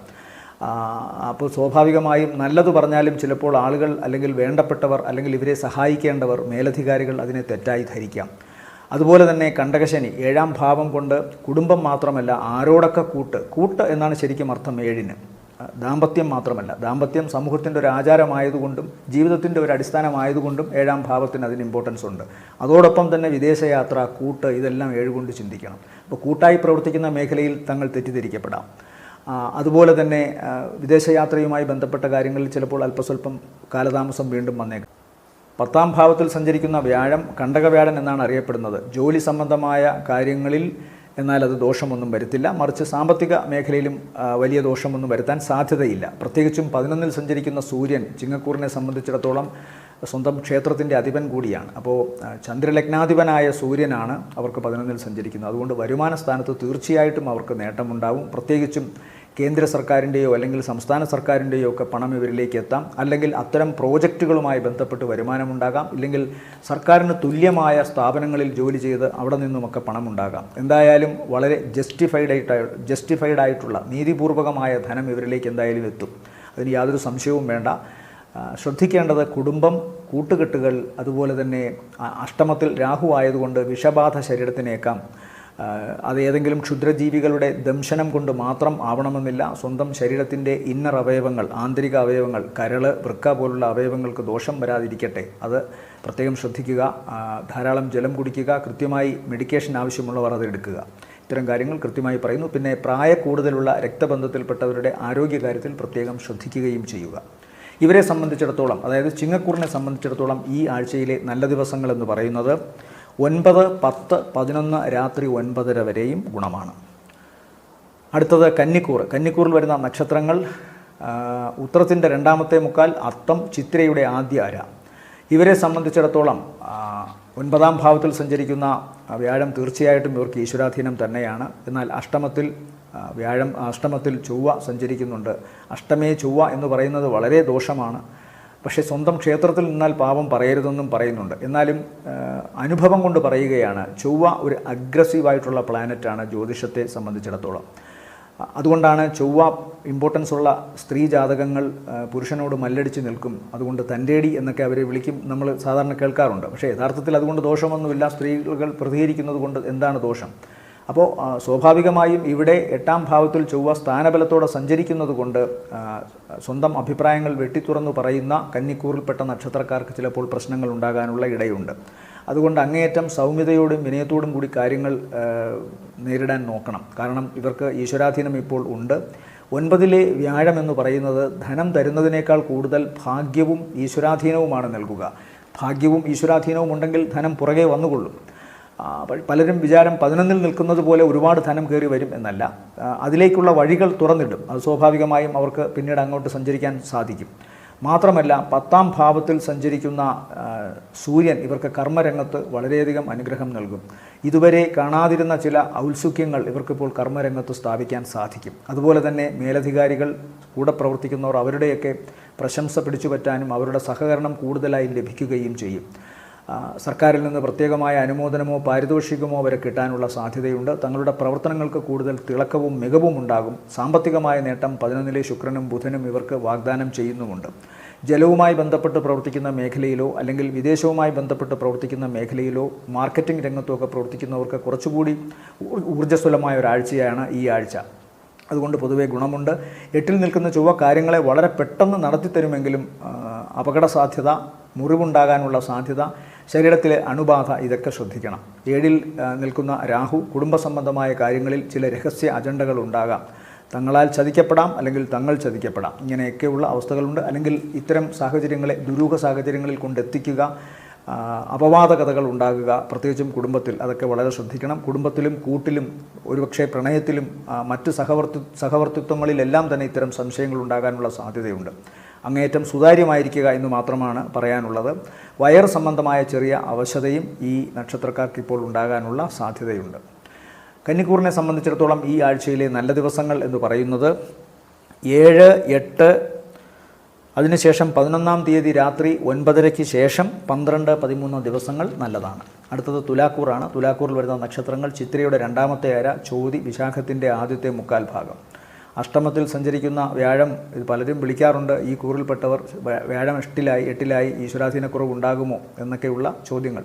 അപ്പോൾ സ്വാഭാവികമായും നല്ലത് പറഞ്ഞാലും ചിലപ്പോൾ ആളുകൾ അല്ലെങ്കിൽ വേണ്ടപ്പെട്ടവർ അല്ലെങ്കിൽ ഇവരെ സഹായിക്കേണ്ടവർ, മേലധികാരികൾ അതിനെ തെറ്റായി ധരിക്കാം. അതുപോലെ തന്നെ കണ്ടകശനി 7ാം ഭാവം കൊണ്ട് കുടുംബം മാത്രമല്ല ആരോടൊക്കെ കൂട്ട് എന്നാണ് ശരിക്കും അർത്ഥം 7-ന്. ദാമ്പത്യം മാത്രമല്ല, ദാമ്പത്യം സമൂഹത്തിൻ്റെ ഒരു ആചാരമായതുകൊണ്ടും ജീവിതത്തിൻ്റെ ഒരു അടിസ്ഥാനമായതുകൊണ്ടും 7ാം ഭാവത്തിന് അതിന് ഇമ്പോർട്ടൻസ് ഉണ്ട്. അതോടൊപ്പം തന്നെ വിദേശയാത്ര, കൂട്ട്, ഇതെല്ലാം 7 കൊണ്ട് ചിന്തിക്കണം. അപ്പോൾ കൂട്ടായി പ്രവർത്തിക്കുന്ന മേഖലയിൽ തങ്ങൾ തെറ്റിദ്ധരിക്കപ്പെടാം. അതുപോലെ തന്നെ വിദേശയാത്രയുമായി ബന്ധപ്പെട്ട കാര്യങ്ങളിൽ ചിലപ്പോൾ അല്പസ്വല്പം കാലതാമസം വീണ്ടും വന്നേക്കാം. 10ാം ഭാവത്തിൽ സഞ്ചരിക്കുന്ന വ്യാഴം കണ്ടകവ്യാഴൻ എന്നാണ് അറിയപ്പെടുന്നത്. ജോലി സംബന്ധമായ കാര്യങ്ങളിൽ എന്നാൽ അത് ദോഷമൊന്നും വരുത്തില്ല, മറിച്ച് സാമ്പത്തിക മേഖലയിലും വലിയ ദോഷമൊന്നും വരുത്താൻ സാധ്യതയില്ല. പ്രത്യേകിച്ചും 11-ൽ സഞ്ചരിക്കുന്ന സൂര്യൻ ചിങ്ങക്കൂറിനെ സംബന്ധിച്ചിടത്തോളം സ്വന്തം ക്ഷേത്രത്തിൻ്റെ അധിപൻ കൂടിയാണ്. അപ്പോൾ ചന്ദ്രലഗ്നാധിപനായ സൂര്യനാണ് അവർക്ക് 11-ൽ സഞ്ചരിക്കുന്നത്. അതുകൊണ്ട് വരുമാന സ്ഥാനത്ത് തീർച്ചയായിട്ടും അവർക്ക് നേട്ടമുണ്ടാവും. പ്രത്യേകിച്ചും കേന്ദ്ര സർക്കാരിൻ്റെയോ അല്ലെങ്കിൽ സംസ്ഥാന സർക്കാരിൻ്റെയോ ഒക്കെ പണം ഇവരിലേക്ക് എത്താം. അല്ലെങ്കിൽ അത്തരം പ്രോജക്റ്റുകളുമായി ബന്ധപ്പെട്ട് വരുമാനമുണ്ടാകാം. ഇല്ലെങ്കിൽ സർക്കാരിന് തുല്യമായ സ്ഥാപനങ്ങളിൽ ജോലി ചെയ്ത് അവിടെ നിന്നുമൊക്കെ പണമുണ്ടാകാം. എന്തായാലും വളരെ ജസ്റ്റിഫൈഡ് ആയിട്ടുള്ള നീതിപൂർവകമായ ധനം ഇവരിലേക്ക് എന്തായാലും എത്തും. അതിന് യാതൊരു സംശയവും വേണ്ട. ശ്രദ്ധിക്കേണ്ടത് കുടുംബം, കൂട്ടുകെട്ടുകൾ, അതുപോലെ തന്നെ അഷ്ടമത്തിൽ രാഹു ആയതുകൊണ്ട് വിഷബാധ ശരീരത്തിനേക്കാം. അത് ഏതെങ്കിലും ക്ഷുദ്രജീവികളുടെ ദംശനം കൊണ്ട് മാത്രം ആവണമെന്നില്ല. സ്വന്തം ശരീരത്തിൻ്റെ ഇന്നർ അവയവങ്ങൾ, ആന്തരിക അവയവങ്ങൾ, കരള്, വൃക്ക പോലുള്ള അവയവങ്ങൾക്ക് ദോഷം വരാതിരിക്കട്ടെ, അത് പ്രത്യേകം ശ്രദ്ധിക്കുക. ധാരാളം ജലം കുടിക്കുക. കൃത്യമായി മെഡിക്കേഷൻ ആവശ്യമുള്ളവർ അത് എടുക്കുക. ഇത്തരം കാര്യങ്ങൾ കൃത്യമായി പറയുന്നു. പിന്നെ പ്രായക്കൂടുതലുള്ള രക്തബന്ധത്തിൽപ്പെട്ടവരുടെ ആരോഗ്യകാര്യത്തിൽ പ്രത്യേകം ശ്രദ്ധിക്കുകയും ചെയ്യുക. ഇവരെ സംബന്ധിച്ചിടത്തോളം, അതായത് ചിങ്ങക്കൂറിനെ സംബന്ധിച്ചിടത്തോളം ഈ ആഴ്ചയിലെ നല്ല ദിവസങ്ങൾ എന്ന് പറയുന്നത് 9, 10, 11 രാത്രി 9:30 വരെയും ഗുണമാണ്. അടുത്തത് കന്നിക്കൂറിൽ വരുന്ന നക്ഷത്രങ്ങൾ ഉത്രത്തിൻ്റെ 2ാമത്തെ മുക്കാൽ, അത്തം, ചിത്തിരയുടെ ആദ്യ അര. ഇവരെ സംബന്ധിച്ചിടത്തോളം 9ാം ഭാവത്തിൽ സഞ്ചരിക്കുന്ന വ്യാഴം തീർച്ചയായിട്ടും ഇവർക്ക് ഈശ്വരാധീനം തന്നെയാണ്. എന്നാൽ അഷ്ടമത്തിൽ ചൊവ്വ സഞ്ചരിക്കുന്നുണ്ട്. അഷ്ടമേ ചൊവ്വ എന്ന് പറയുന്നത് വളരെ ദോഷമാണ്. പക്ഷേ സ്വന്തം ക്ഷേത്രത്തിൽ നിന്നാൽ പാപം പറയരുതെന്നും പറയുന്നുണ്ട്. എന്നാലും അനുഭവം കൊണ്ട് പറയുകയാണ്, ചൊവ്വ ഒരു അഗ്രസീവായിട്ടുള്ള പ്ലാനറ്റാണ് ജ്യോതിഷത്തെ സംബന്ധിച്ചിടത്തോളം. അതുകൊണ്ടാണ് ചൊവ്വ ഇമ്പോർട്ടൻസ് ഉള്ള സ്ത്രീ ജാതകങ്ങൾ പുരുഷനോട് മല്ലടിച്ച് നിൽക്കും. അതുകൊണ്ട് തൻ്റെടി എന്നൊക്കെ അവരെ വിളിക്കും, നമ്മൾ സാധാരണ കേൾക്കാറുണ്ട്. പക്ഷേ യഥാർത്ഥത്തിൽ അതുകൊണ്ട് ദോഷമൊന്നുമില്ല. സ്ത്രീകൾ പ്രതികരിക്കുന്നത് കൊണ്ട് എന്താണ് ദോഷം? അപ്പോൾ സ്വാഭാവികമായും ഇവിടെ 8ാം ഭാവത്തിൽ ചൊവ്വ സ്ഥാനബലത്തോടെ സഞ്ചരിക്കുന്നത് കൊണ്ട് സ്വന്തം അഭിപ്രായങ്ങൾ വെട്ടിത്തുറന്നു പറയുന്ന കന്നിക്കൂറിൽപ്പെട്ട നക്ഷത്രക്കാർക്ക് ചിലപ്പോൾ പ്രശ്നങ്ങൾ ഉണ്ടാകാനുള്ള ഇടയുണ്ട്. അതുകൊണ്ട് അങ്ങേയറ്റം സൗമ്യതയോടും വിനയത്തോടും കൂടി കാര്യങ്ങൾ നേരിടാൻ നോക്കണം. കാരണം ഇവർക്ക് ഈശ്വരാധീനം ഇപ്പോൾ ഉണ്ട്. 9-ലെ വ്യാഴം എന്ന് പറയുന്നത് ധനം തരുന്നതിനേക്കാൾ കൂടുതൽ ഭാഗ്യവും ഈശ്വരാധീനവുമാണ് നൽകുക. ഭാഗ്യവും ഈശ്വരാധീനവും ഉണ്ടെങ്കിൽ ധനം പുറകെ വന്നുകൊള്ളും. പലരും വിചാരം 11-ൽ നിൽക്കുന്നത് പോലെ ഒരുപാട് ധനം കയറി വരും എന്നല്ല. അതിലേക്കുള്ള വഴികൾ തുറന്നിടും. അത് സ്വാഭാവികമായും അവർക്ക് പിന്നീട് അങ്ങോട്ട് സഞ്ചരിക്കാൻ സാധിക്കും. മാത്രമല്ല 10ാം ഭാവത്തിൽ സഞ്ചരിക്കുന്ന സൂര്യൻ ഇവർക്ക് കർമ്മരംഗത്ത് വളരെയധികം അനുഗ്രഹം നൽകും. ഇതുവരെ കാണാതിരുന്ന ചില ഔത്സുക്യങ്ങൾ ഇവർക്കിപ്പോൾ കർമ്മരംഗത്ത് സ്ഥാപിക്കാൻ സാധിക്കും. അതുപോലെ തന്നെ മേലധികാരികൾ, കൂടെ പ്രവർത്തിക്കുന്നവർ അവരുടെയൊക്കെ പ്രശംസ പിടിച്ചുപറ്റാനും അവരുടെ സഹകരണം കൂടുതലായി ലഭിക്കുകയും ചെയ്യും. സർക്കാരിൽ നിന്ന് പ്രത്യേകമായ അനുമോദനമോ പാരിതോഷികമോ വരെ കിട്ടാനുള്ള സാധ്യതയുണ്ട്. തങ്ങളുടെ പ്രവർത്തനങ്ങൾക്ക് കൂടുതൽ തിളക്കവും മികവും ഉണ്ടാകും. സാമ്പത്തികമായ നേട്ടം 11-ലെ ശുക്രനും ബുധനും ഇവർക്ക് വാഗ്ദാനം ചെയ്യുന്നുമുണ്ട്. ജലവുമായി ബന്ധപ്പെട്ട് പ്രവർത്തിക്കുന്ന മേഖലയിലോ അല്ലെങ്കിൽ വിദേശവുമായി ബന്ധപ്പെട്ട് പ്രവർത്തിക്കുന്ന മേഖലയിലോ മാർക്കറ്റിംഗ് രംഗത്തുമൊക്കെ പ്രവർത്തിക്കുന്നവർക്ക് കുറച്ചുകൂടി ഊർജ്ജസ്വലമായ ഒരാഴ്ചയാണ് ഈ ആഴ്ച. അതുകൊണ്ട് പൊതുവെ ഗുണമുണ്ട്. 8-ൽ നിൽക്കുന്ന ചൊവ്വ കാര്യങ്ങളെ വളരെ പെട്ടെന്ന് നടത്തിത്തരുമെങ്കിലും അപകട സാധ്യത, മുറിവുണ്ടാകാനുള്ള സാധ്യത, ശരീരത്തിലെ അണുബാധ, ഇതൊക്കെ ശ്രദ്ധിക്കണം. 7-ൽ നിൽക്കുന്ന രാഹു കുടുംബ സംബന്ധമായ കാര്യങ്ങളിൽ ചില രഹസ്യ അജണ്ടകൾ ഉണ്ടാകാം. തങ്ങളാൽ ചതിക്കപ്പെടാം, അല്ലെങ്കിൽ തങ്ങൾ ചതിക്കപ്പെടാം. ഇങ്ങനെയൊക്കെയുള്ള അവസ്ഥകളുണ്ട്. അല്ലെങ്കിൽ ഇത്തരം സാഹചര്യങ്ങളെ ദുരൂഹ സാഹചര്യങ്ങളിൽ കൊണ്ടെത്തിക്കുക, അപവാദ കഥകൾ ഉണ്ടാകുക, പ്രത്യേകിച്ചും കുടുംബത്തിൽ. അതൊക്കെ വളരെ ശ്രദ്ധിക്കണം. കുടുംബത്തിലും കൂട്ടിലും ഒരുപക്ഷെ പ്രണയത്തിലും മറ്റ് സഹവർത്തിത്വങ്ങളിലെല്ലാം തന്നെ ഇത്തരം സംശയങ്ങൾ ഉണ്ടാകാനുള്ള സാധ്യതയുണ്ട്. അങ്ങേയറ്റം സുതാര്യമായിരിക്കുക എന്ന് മാത്രമാണ് പറയാനുള്ളത്. വയർ സംബന്ധമായ ചെറിയ അവശതയും ഈ നക്ഷത്രക്കാർക്ക് ഇപ്പോൾ ഉണ്ടാകാനുള്ള സാധ്യതയുണ്ട്. കന്നിക്കൂറിനെ സംബന്ധിച്ചിടത്തോളം ഈ ആഴ്ചയിലെ നല്ല ദിവസങ്ങൾ എന്ന് പറയുന്നത് 7, 8, അതിനുശേഷം 11-ാം തീയതി രാത്രി 9:30-ക്ക് ശേഷം 12, 13 ദിവസങ്ങൾ നല്ലതാണ്. അടുത്തത് തുലാക്കൂറാണ്. തുലാക്കൂറിൽ വരുന്ന നക്ഷത്രങ്ങൾ ചിത്രയുടെ 2-ാമത്തെ അര, ചോതി, വിശാഖത്തിൻ്റെ ആദ്യത്തെ മുക്കാൽ ഭാഗം. അഷ്ടമത്തിൽ സഞ്ചരിക്കുന്ന വ്യാഴം, ഇത് പലരും വിളിക്കാറുണ്ട്, ഈ കൂറിൽപ്പെട്ടവർ വ്യാഴം എട്ടിലായി ഈശ്വരാധീനക്കുറവ് ഉണ്ടാകുമോ എന്നൊക്കെയുള്ള ചോദ്യങ്ങൾ.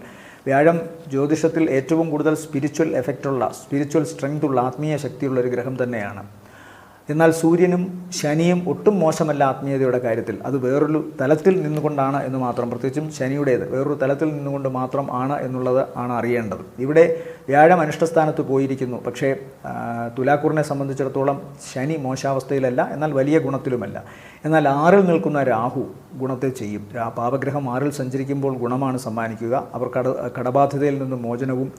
വ്യാഴം ജ്യോതിഷത്തിൽ ഏറ്റവും കൂടുതൽ സ്പിരിച്വൽ സ്ട്രെങ്ത് ഉള്ള ആത്മീയ ശക്തിയുള്ള ഒരു ഗ്രഹം തന്നെയാണ്. എന്നാൽ സൂര്യനും ശനിയും ഒട്ടും മോശമല്ല ആത്മീയതയുടെ കാര്യത്തിൽ. അത് വേറൊരു തലത്തിൽ നിന്നുകൊണ്ടാണ് എന്ന് മാത്രം, പ്രത്യേകിച്ചും ശനിയുടേത് വേറൊരു തലത്തിൽ നിന്നുകൊണ്ട് മാത്രം ആണ് എന്നുള്ളത് ആണ് അറിയേണ്ടത്. ഇവിടെ വ്യാഴം അനിഷ്ടസ്ഥാനത്ത് പോയിരിക്കുന്നു. പക്ഷേ തുലാക്കൂറിനെ സംബന്ധിച്ചിടത്തോളം ശനി മോശാവസ്ഥയിലല്ല, എന്നാൽ വലിയ ഗുണത്തിലുമല്ല. എന്നാൽ 6-ൽ നിൽക്കുന്ന രാഹു ഗുണത്തെ ചെയ്യും. പാപഗ്രഹം 6-ൽ സഞ്ചരിക്കുമ്പോൾ ഗുണമാണ് സമ്മാനിക്കുക. അവർ കടബാധ്യതയിൽ നിന്ന് മോചനവും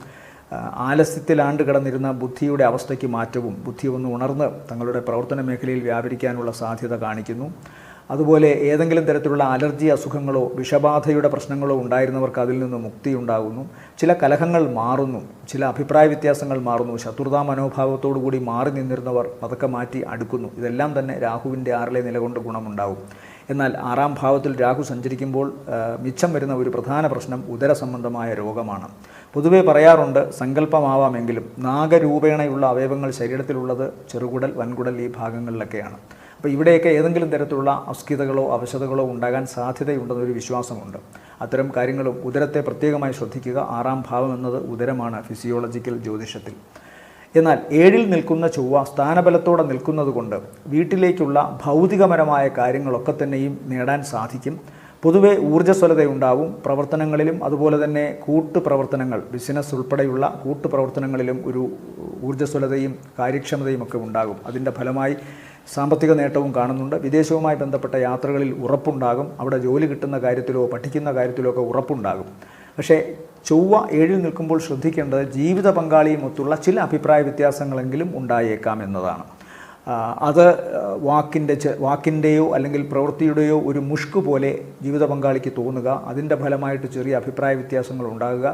ആലസ്യത്തിലാണ്ട് കിടന്നിരുന്ന ബുദ്ധിയുടെ അവസ്ഥയ്ക്ക് മാറ്റവും, ബുദ്ധി ഒന്ന് ഉണർന്ന് തങ്ങളുടെ പ്രവർത്തന മേഖലയിൽ വ്യാപരിക്കാനുള്ള സാധ്യത കാണിക്കുന്നു. അതുപോലെ ഏതെങ്കിലും തരത്തിലുള്ള അലർജി അസുഖങ്ങളോ വിഷബാധയുടെ പ്രശ്നങ്ങളോ ഉണ്ടായിരുന്നവർക്ക് അതിൽ നിന്ന് മുക്തി ഉണ്ടാകുന്നു. ചില കലഹങ്ങൾ മാറുന്നു, ചില അഭിപ്രായ വ്യത്യാസങ്ങൾ മാറുന്നു. ശത്രുതാ മനോഭാവത്തോടു കൂടി മാറി നിന്നിരുന്നവർ അതൊക്കെ മാറ്റി അടുക്കുന്നു. ഇതെല്ലാം തന്നെ രാഹുവിൻ്റെ 6-ലെ നിലകൊണ്ട് ഗുണമുണ്ടാകും. എന്നാൽ 6-ാം ഭാവത്തിൽ രാഹു സഞ്ചരിക്കുമ്പോൾ മിച്ചം വരുന്ന ഒരു പ്രധാന പ്രശ്നം ഉദര സംബന്ധമായ രോഗമാണ്. പൊതുവെ പറയാറുണ്ട്, സങ്കല്പമാവാമെങ്കിലും നാഗരൂപേണയുള്ള അവയവങ്ങൾ ശരീരത്തിലുള്ളത് ചെറുകുടൽ, വൻകുടൽ ഈ ഭാഗങ്ങളിലൊക്കെയാണ്. അപ്പോൾ ഇവിടെയൊക്കെ ഏതെങ്കിലും തരത്തിലുള്ള അസ്കിതകളോ അവശതകളോ ഉണ്ടാകാൻ സാധ്യതയുണ്ടെന്നൊരു വിശ്വാസമുണ്ട്. അത്തരം കാര്യങ്ങളും ഉദരത്തെ പ്രത്യേകമായി ശ്രദ്ധിക്കുക. 6-ാം ഭാവം എന്നത് ഉദരമാണ് ഫിസിയോളജിക്കൽ ജ്യോതിഷത്തിൽ. എന്നാൽ 7-ൽ നിൽക്കുന്ന ചൊവ്വ സ്ഥാനബലത്തോടെ നിൽക്കുന്നത് കൊണ്ട് വീട്ടിലേക്കുള്ള ഭൗതികപരമായ കാര്യങ്ങളൊക്കെ തന്നെയും നേടാൻ സാധിക്കും. പൊതുവെ ഊർജ്ജസ്വലതയുണ്ടാവും. പ്രവർത്തനങ്ങളിലും അതുപോലെ തന്നെ കൂട്ടുപ്രവർത്തനങ്ങൾ, ബിസിനസ് ഉൾപ്പെടെയുള്ള കൂട്ടുപ്രവർത്തനങ്ങളിലും ഒരു ഊർജ്ജസ്വലതയും കാര്യക്ഷമതയും ഒക്കെ ഉണ്ടാകും. അതിൻ്റെ ഫലമായി സാമ്പത്തിക നേട്ടവും കാണുന്നുണ്ട്. വിദേശവുമായി ബന്ധപ്പെട്ട യാത്രകളിൽ ഉറപ്പുണ്ടാകും. അവിടെ ജോലി കിട്ടുന്ന കാര്യത്തിലോ പഠിക്കുന്ന കാര്യത്തിലോ ഒക്കെ ഉറപ്പുണ്ടാകും. പക്ഷേ ചൊവ്വ 7-ൽ നിൽക്കുമ്പോൾ ശ്രദ്ധിക്കേണ്ടത് ജീവിത പങ്കാളിയുമൊത്തുള്ള ചില അഭിപ്രായ വ്യത്യാസങ്ങളെങ്കിലും ഉണ്ടായേക്കാം എന്നതാണ്. അത് വാക്കിൻ്റെയോ അല്ലെങ്കിൽ പ്രവൃത്തിയുടെയോ ഒരു മുഷ്ക് പോലെ ജീവിത പങ്കാളിക്ക് തോന്നുക. അതിൻ്റെ ഫലമായിട്ട് ചെറിയ അഭിപ്രായ വ്യത്യാസങ്ങൾ ഉണ്ടാകുക.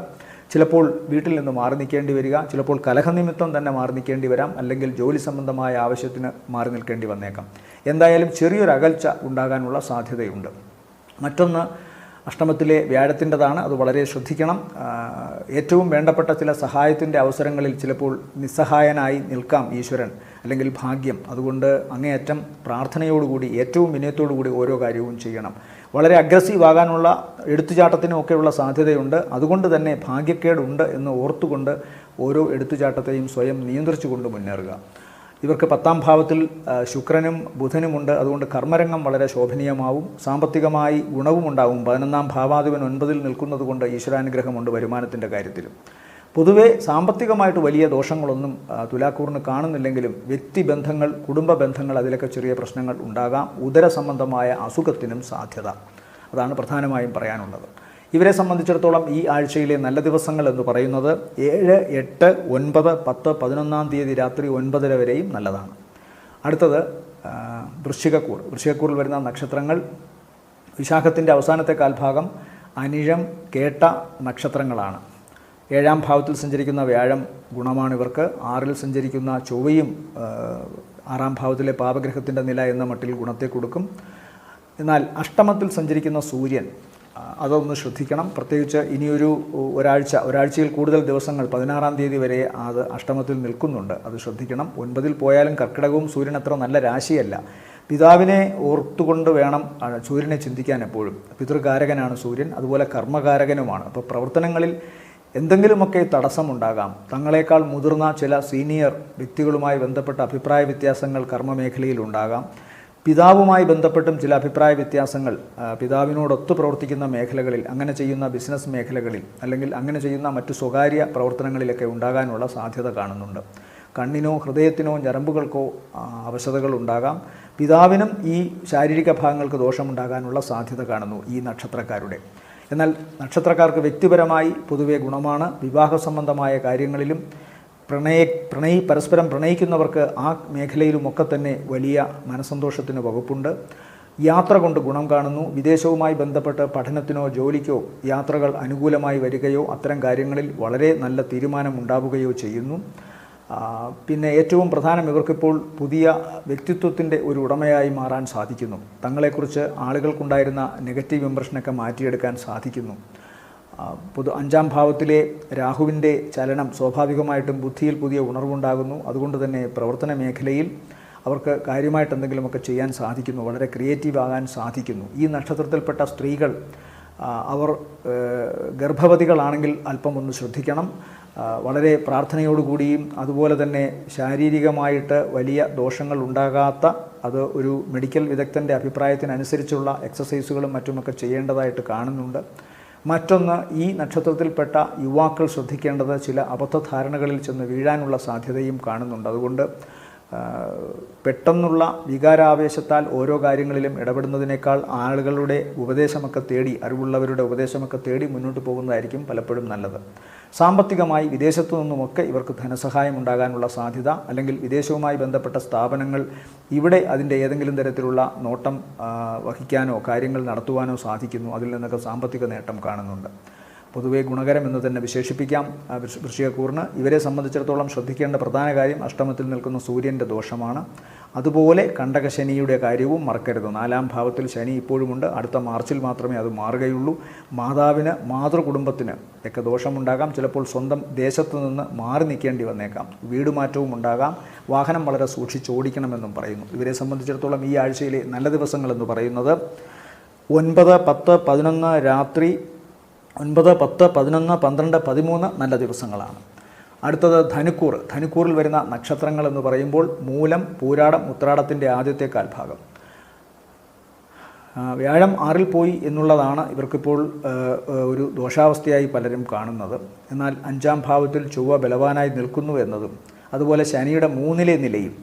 ചിലപ്പോൾ വീട്ടിൽ നിന്ന് മാറി നിൽക്കേണ്ടി വരിക, ചിലപ്പോൾ കലഹനിമിത്തം തന്നെ മാറി നിൽക്കേണ്ടി വരാം, അല്ലെങ്കിൽ ജോലി സംബന്ധമായ ആവശ്യത്തിന് മാറി നിൽക്കേണ്ടി വന്നേക്കാം. എന്തായാലും ചെറിയൊരു അകൽച്ച ഉണ്ടാകാനുള്ള സാധ്യതയുണ്ട്. മറ്റൊന്ന് അഷ്ടമത്തിലെ വ്യാഴത്തിൻ്റെതാണ്. അത് വളരെ ശ്രദ്ധിക്കണം. ഏറ്റവും വേണ്ടപ്പെട്ട ചില സഹായത്തിൻ്റെ അവസരങ്ങളിൽ ചിലപ്പോൾ നിസ്സഹായനായി നിൽക്കാം ഈശ്വരൻ അല്ലെങ്കിൽ ഭാഗ്യം. അതുകൊണ്ട് അങ്ങേയറ്റം പ്രാർത്ഥനയോടുകൂടി ഏറ്റവും വിനയത്തോടുകൂടി ഓരോ കാര്യവും ചെയ്യണം. വളരെ അഗ്രസീവ് ആകാനുള്ള എടുത്തുചാട്ടത്തിനുമൊക്കെയുള്ള സാധ്യതയുണ്ട്. അതുകൊണ്ട് തന്നെ ഭാഗ്യക്കേടുണ്ട് എന്ന് ഓർത്തുകൊണ്ട് ഓരോ എടുത്തുചാട്ടത്തെയും സ്വയം നിയന്ത്രിച്ചുകൊണ്ട് മുന്നേറുക. ഇവർക്ക് 10-ാം ഭാവത്തിൽ ശുക്രനും ബുധനുമുണ്ട്. അതുകൊണ്ട് കർമ്മരംഗം വളരെ ശോഭനീയമാവും. സാമ്പത്തികമായി ഗുണവുമുണ്ടാവും. 11-ാം ഭാവാധിപൻ 9-ൽ നിൽക്കുന്നത് കൊണ്ട് ഈശ്വരാനുഗ്രഹമുണ്ട് വരുമാനത്തിൻ്റെ കാര്യത്തിലും. പൊതുവെ സാമ്പത്തികമായിട്ട് വലിയ ദോഷങ്ങളൊന്നും തുലാക്കൂറിന് കാണുന്നില്ലെങ്കിലും വ്യക്തിബന്ധങ്ങൾ, കുടുംബ ബന്ധങ്ങൾ, അതിലൊക്കെ ചെറിയ പ്രശ്നങ്ങൾ ഉണ്ടാകാം. ഉദര സംബന്ധമായ അസുഖത്തിനും സാധ്യത. അതാണ് പ്രധാനമായും പറയാനുള്ളത്. ഇവരെ സംബന്ധിച്ചിടത്തോളം ഈ ആഴ്ചയിലെ നല്ല ദിവസങ്ങൾ എന്ന് പറയുന്നത് 7, 8, 9, 10, 11-ാം തീയതി രാത്രി 9:30 വരെയും നല്ലതാണ്. അടുത്തത് വൃശ്ചികക്കൂർ. വൃശ്ചികക്കൂറിൽ വരുന്ന നക്ഷത്രങ്ങൾ വിശാഖത്തിൻ്റെ അവസാനത്തെ കാൽഭാഗം, അനിഴം, കേട്ട നക്ഷത്രങ്ങളാണ്. 7-ാം ഭാവത്തിൽ സഞ്ചരിക്കുന്ന വ്യാഴം ഗുണമാണിവർക്ക്. 6-ൽ സഞ്ചരിക്കുന്ന ചൊവ്വയും 6-ാം ഭാവത്തിലെ പാപഗ്രഹത്തിൻ്റെ നില എന്ന മട്ടിൽ ഗുണത്തെ കൊടുക്കും. എന്നാൽ അഷ്ടമത്തിൽ സഞ്ചരിക്കുന്ന സൂര്യൻ, അതൊന്ന് ശ്രദ്ധിക്കണം. പ്രത്യേകിച്ച് ഇനിയൊരു ഒരാഴ്ചയിൽ കൂടുതൽ ദിവസങ്ങൾ 16-ാം തീയതി വരെ അത് അഷ്ടമത്തിൽ നിൽക്കുന്നുണ്ട്. അത് ശ്രദ്ധിക്കണം. 9-ൽ പോയാലും കർക്കിടകവും സൂര്യൻ അത്ര നല്ല രാശിയല്ല. പിതാവിനെ ഓർത്തുകൊണ്ട് വേണം സൂര്യനെ ചിന്തിക്കാൻ എപ്പോഴും. പിതൃകാരകനാണ് സൂര്യൻ, അതുപോലെ കർമ്മകാരകനുമാണ്. അപ്പോൾ പ്രവർത്തനങ്ങളിൽ എന്തെങ്കിലുമൊക്കെ തടസ്സമുണ്ടാകാം. തങ്ങളെക്കാൾ മുതിർന്ന ചില സീനിയർ വ്യക്തികളുമായി ബന്ധപ്പെട്ട അഭിപ്രായ വ്യത്യാസങ്ങൾ കർമ്മമേഖലയിൽ ഉണ്ടാകാം. പിതാവുമായി ബന്ധപ്പെട്ടും ചില അഭിപ്രായ വ്യത്യാസങ്ങൾ പിതാവിനോടൊത്തു പ്രവർത്തിക്കുന്ന മേഖലകളിൽ, അങ്ങനെ ചെയ്യുന്ന ബിസിനസ് മേഖലകളിൽ, അല്ലെങ്കിൽ അങ്ങനെ ചെയ്യുന്ന മറ്റു സ്വകാര്യ പ്രവർത്തനങ്ങളിലൊക്കെ ഉണ്ടാകാനുള്ള സാധ്യത കാണുന്നുണ്ട്. കണ്ണിനോ ഹൃദയത്തിനോ ഞരമ്പുകൾക്കോ അവശതകൾ ഉണ്ടാകാം. പിതാവിനും ഈ ശാരീരിക ഭാഗങ്ങൾക്ക് ദോഷമുണ്ടാകാനുള്ള സാധ്യത കാണുന്നു ഈ നക്ഷത്രക്കാരുടെ. എന്നാൽ നക്ഷത്രക്കാർക്ക് വ്യക്തിപരമായി പൊതുവെ ഗുണമാണ്. വിവാഹ സംബന്ധമായ കാര്യങ്ങളിലും പരസ്പരം പ്രണയിക്കുന്നവർക്ക് ആ മേഖലയിലുമൊക്കെ തന്നെ വലിയ മനസ്സന്തോഷത്തിന് വകുപ്പുണ്ട്. യാത്ര കൊണ്ട് ഗുണം കാണുന്നു. വിദേശവുമായി ബന്ധപ്പെട്ട് പഠനത്തിനോ ജോലിക്കോ യാത്രകൾ അനുകൂലമായി വരികയോ അത്തരം കാര്യങ്ങളിൽ വളരെ നല്ല തീരുമാനം ഉണ്ടാവുകയോ ചെയ്യുന്നു. പിന്നെ ഏറ്റവും പ്രധാനം ഇവർക്കിപ്പോൾ പുതിയ വ്യക്തിത്വത്തിൻ്റെ ഒരു ഉടമയായി മാറാൻ സാധിക്കുന്നു. തങ്ങളെക്കുറിച്ച് ആളുകൾക്കുണ്ടായിരുന്ന നെഗറ്റീവ് ഇംപ്രഷനൊക്കെ മാറ്റിയെടുക്കാൻ സാധിക്കുന്നു. അഞ്ചാം ഭാവത്തിലെ രാഹുവിൻ്റെ ചലനം സ്വാഭാവികമായിട്ടും ബുദ്ധിയിൽ പുതിയ ഉണർവുണ്ടാകുന്നു. അതുകൊണ്ട് തന്നെ പ്രവർത്തന മേഖലയിൽ അവർക്ക് കാര്യമായിട്ട് എന്തെങ്കിലുമൊക്കെ ചെയ്യാൻ സാധിക്കുന്നു, വളരെ ക്രിയേറ്റീവ് ആകാൻ സാധിക്കുന്നു. ഈ നക്ഷത്രത്തിൽപ്പെട്ട സ്ത്രീകൾ അവർ ഗർഭവതികളാണെങ്കിൽ അല്പം ഒന്ന് ശ്രദ്ധിക്കണം. വളരെ പ്രാർത്ഥനയോടുകൂടിയും അതുപോലെ തന്നെ ശാരീരികമായിട്ട് വലിയ ദോഷങ്ങൾ ഉണ്ടാകാത്ത, അത് ഒരു മെഡിക്കൽ വിദഗ്ധൻ്റെ അഭിപ്രായത്തിനനുസരിച്ചുള്ള എക്സസൈസുകളും മറ്റുമൊക്കെ ചെയ്യേണ്ടതായിട്ട് കാണുന്നുണ്ട്. മറ്റൊന്ന്, ഈ നക്ഷത്രത്തിൽപ്പെട്ട യുവാക്കൾ ശ്രദ്ധിക്കേണ്ടത് ചില അബദ്ധധാരണകളിൽ ചെന്ന് വീഴാനുള്ള സാധ്യതയും കാണുന്നുണ്ട്. അതുകൊണ്ട് പെട്ടെന്നുള്ള വികാരാവേശത്താൽ ഓരോ കാര്യങ്ങളിലും ഇടപെടുന്നതിനേക്കാൾ ആളുകളുടെ ഉപദേശമൊക്കെ തേടി, അറിവുള്ളവരുടെ ഉപദേശമൊക്കെ തേടി മുന്നോട്ട് പോകുന്നതായിരിക്കും പലപ്പോഴും നല്ലത്. സാമ്പത്തികമായി വിദേശത്തു നിന്നുമൊക്കെ ഇവർക്ക് ധനസഹായം ഉണ്ടാകാനുള്ള സാധ്യത, അല്ലെങ്കിൽ വിദേശവുമായി ബന്ധപ്പെട്ട സ്ഥാപനങ്ങൾ ഇവിടെ അതിൻ്റെ ഏതെങ്കിലും തരത്തിലുള്ള നോട്ടം വഹിക്കാനോ കാര്യങ്ങൾ നടത്തുവാനോ സാധിക്കുന്നു. അതിൽ നിന്നൊക്കെ സാമ്പത്തിക നേട്ടം കാണുന്നുണ്ട്. പൊതുവെ ഗുണകരമെന്ന് തന്നെ വിശേഷിപ്പിക്കാം വൃശ്ചികക്കൂറിന്. ഇവരെ സംബന്ധിച്ചിടത്തോളം ശ്രദ്ധിക്കേണ്ട പ്രധാന കാര്യം അഷ്ടമത്തിൽ നിൽക്കുന്ന സൂര്യൻ്റെ ദോഷമാണ്. അതുപോലെ കണ്ടകശനിയുടെ കാര്യവും മറക്കരുത്. 4ാം ഭാവത്തിൽ ശനി ഇപ്പോഴുമുണ്ട്. അടുത്ത മാർച്ചിൽ മാത്രമേ അത് മാറുകയുള്ളൂ. മാതാവിന്, മാതൃകുടുംബത്തിന് ഒക്കെ ദോഷമുണ്ടാകാം. ചിലപ്പോൾ സ്വന്തം ദേശത്ത് നിന്ന് മാറി നിൽക്കേണ്ടി വന്നേക്കാം. വീട് മാറ്റവും ഉണ്ടാകാം. വാഹനം വളരെ സൂക്ഷിച്ചോടിക്കണമെന്നും പറയുന്നു. ഇവരെ സംബന്ധിച്ചിടത്തോളം ഈ ആഴ്ചയിലെ നല്ല ദിവസങ്ങളെന്ന് പറയുന്നത് 9, 10, 11 രാത്രി 9, 10, 11, 12, 13 നല്ല ദിവസങ്ങളാണ്. അടുത്തത് ധനുക്കൂർ. ധനുക്കൂറിൽ വരുന്ന നക്ഷത്രങ്ങൾ എന്ന് പറയുമ്പോൾ മൂലം, പൂരാടം, ഉത്രാടത്തിൻ്റെ ആദ്യത്തെ കാൽഭാഗം. വ്യാഴം 6ൽ പോയി എന്നുള്ളതാണ് ഇവർക്കിപ്പോൾ ഒരു ദോഷാവസ്ഥയായി പലരും കാണുന്നത്. എന്നാൽ 5ാം ഭാവത്തിൽ ചൊവ്വ ബലവാനായി നിൽക്കുന്നു എന്നതും അതുപോലെ ശനിയുടെ 3ലെ നിലയും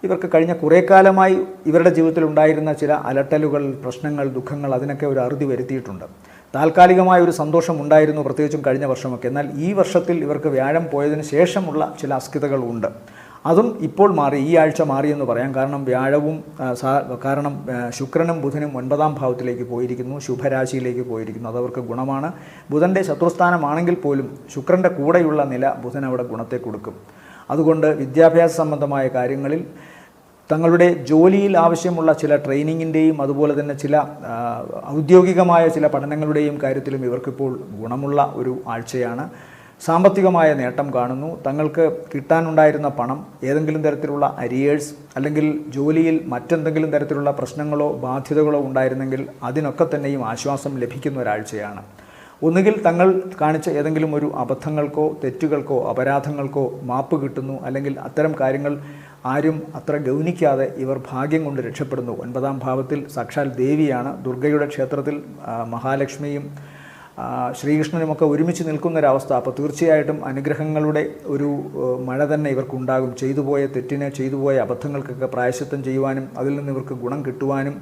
ഇവർക്ക് കഴിഞ്ഞ കുറേ കാലമായി ഇവരുടെ ജീവിതത്തിൽ ഉണ്ടായിരുന്ന ചില അലട്ടലുകൾ, പ്രശ്നങ്ങൾ, ദുഃഖങ്ങൾ, അതിനൊക്കെ ഒരു അറുതി വരുത്തിയിട്ടുണ്ട്. താൽക്കാലികമായ ഒരു സന്തോഷം ഉണ്ടായിരുന്നു, പ്രത്യേകിച്ചും കഴിഞ്ഞ വർഷമൊക്കെ. എന്നാൽ ഈ വർഷത്തിൽ ഇവർക്ക് വ്യാഴം പോയതിന് ശേഷമുള്ള ചില അസ്ഥിതകൾ ഉണ്ട്. അതും ഇപ്പോൾ മാറി, ഈ ആഴ്ച മാറിയെന്ന് പറയാം. കാരണം ശുക്രനും ബുധനും 9ാം ഭാവത്തിലേക്ക് പോയിരിക്കുന്നു, ശുഭരാശിയിലേക്ക് പോയിരിക്കുന്നു. അതവർക്ക് ഗുണമാണ്. ബുധൻ്റെ ശത്രുസ്ഥാനമാണെങ്കിൽ പോലും ശുക്രൻ്റെ കൂടെയുള്ള നില ബുധൻ അവിടെ ഗുണത്തെ കൊടുക്കും. അതുകൊണ്ട് വിദ്യാഭ്യാസ സംബന്ധമായ കാര്യങ്ങളിൽ തങ്ങളുടെ ജോലിയിൽ ആവശ്യമുള്ള ചില ട്രെയിനിങ്ങിൻ്റെയും അതുപോലെ തന്നെ ചില ഔദ്യോഗികമായ ചില പഠനങ്ങളുടെയും കാര്യത്തിലും ഇവർക്കിപ്പോൾ ഗുണമുള്ള ഒരു ആഴ്ചയാണ്. സാമ്പത്തികമായ നേട്ടം കാണുന്നു. തങ്ങൾക്ക് കിട്ടാനുണ്ടായിരുന്ന പണം, ഏതെങ്കിലും തരത്തിലുള്ള അരിയേഴ്സ് അല്ലെങ്കിൽ ജോലിയിൽ മറ്റെന്തെങ്കിലും തരത്തിലുള്ള പ്രശ്നങ്ങളോ ബാധ്യതകളോ ഉണ്ടായിരുന്നെങ്കിൽ അതിനൊക്കെ തന്നെയും ആശ്വാസം ലഭിക്കുന്ന ഒരാഴ്ചയാണ്. ഒന്നുകിൽ തങ്ങൾ കാണിച്ച ഏതെങ്കിലും ഒരു അബദ്ധങ്ങൾക്കോ തെറ്റുകൾക്കോ അപരാധങ്ങൾക്കോ മാപ്പ് കിട്ടുന്നു, അല്ലെങ്കിൽ അത്തരം കാര്യങ്ങൾ ആരും അത്ര ഗൗനിക്കാതെ ഇവർ ഭാഗ്യം കൊണ്ട് രക്ഷപ്പെടുന്നു. 9ാം ഭാവത്തിൽ സാക്ഷാൽ ദേവിയാണ്. ദുർഗയുടെ ക്ഷേത്രത്തിൽ മഹാലക്ഷ്മിയും ശ്രീകൃഷ്ണനുമൊക്കെ ഒരുമിച്ച് നിൽക്കുന്നൊരവസ്ഥ. അപ്പോൾ തീർച്ചയായിട്ടും അനുഗ്രഹങ്ങളുടെ ഒരു മഴ തന്നെ ഇവർക്കുണ്ടാകും. ചെയ്തുപോയ തെറ്റിന്, ചെയ്തുപോയ അബദ്ധങ്ങൾക്കൊക്കെ പ്രായശ്ചിത്തം ചെയ്യുവാനും അതിൽ നിന്ന് ഇവർക്ക് ഗുണം കിട്ടുവാനും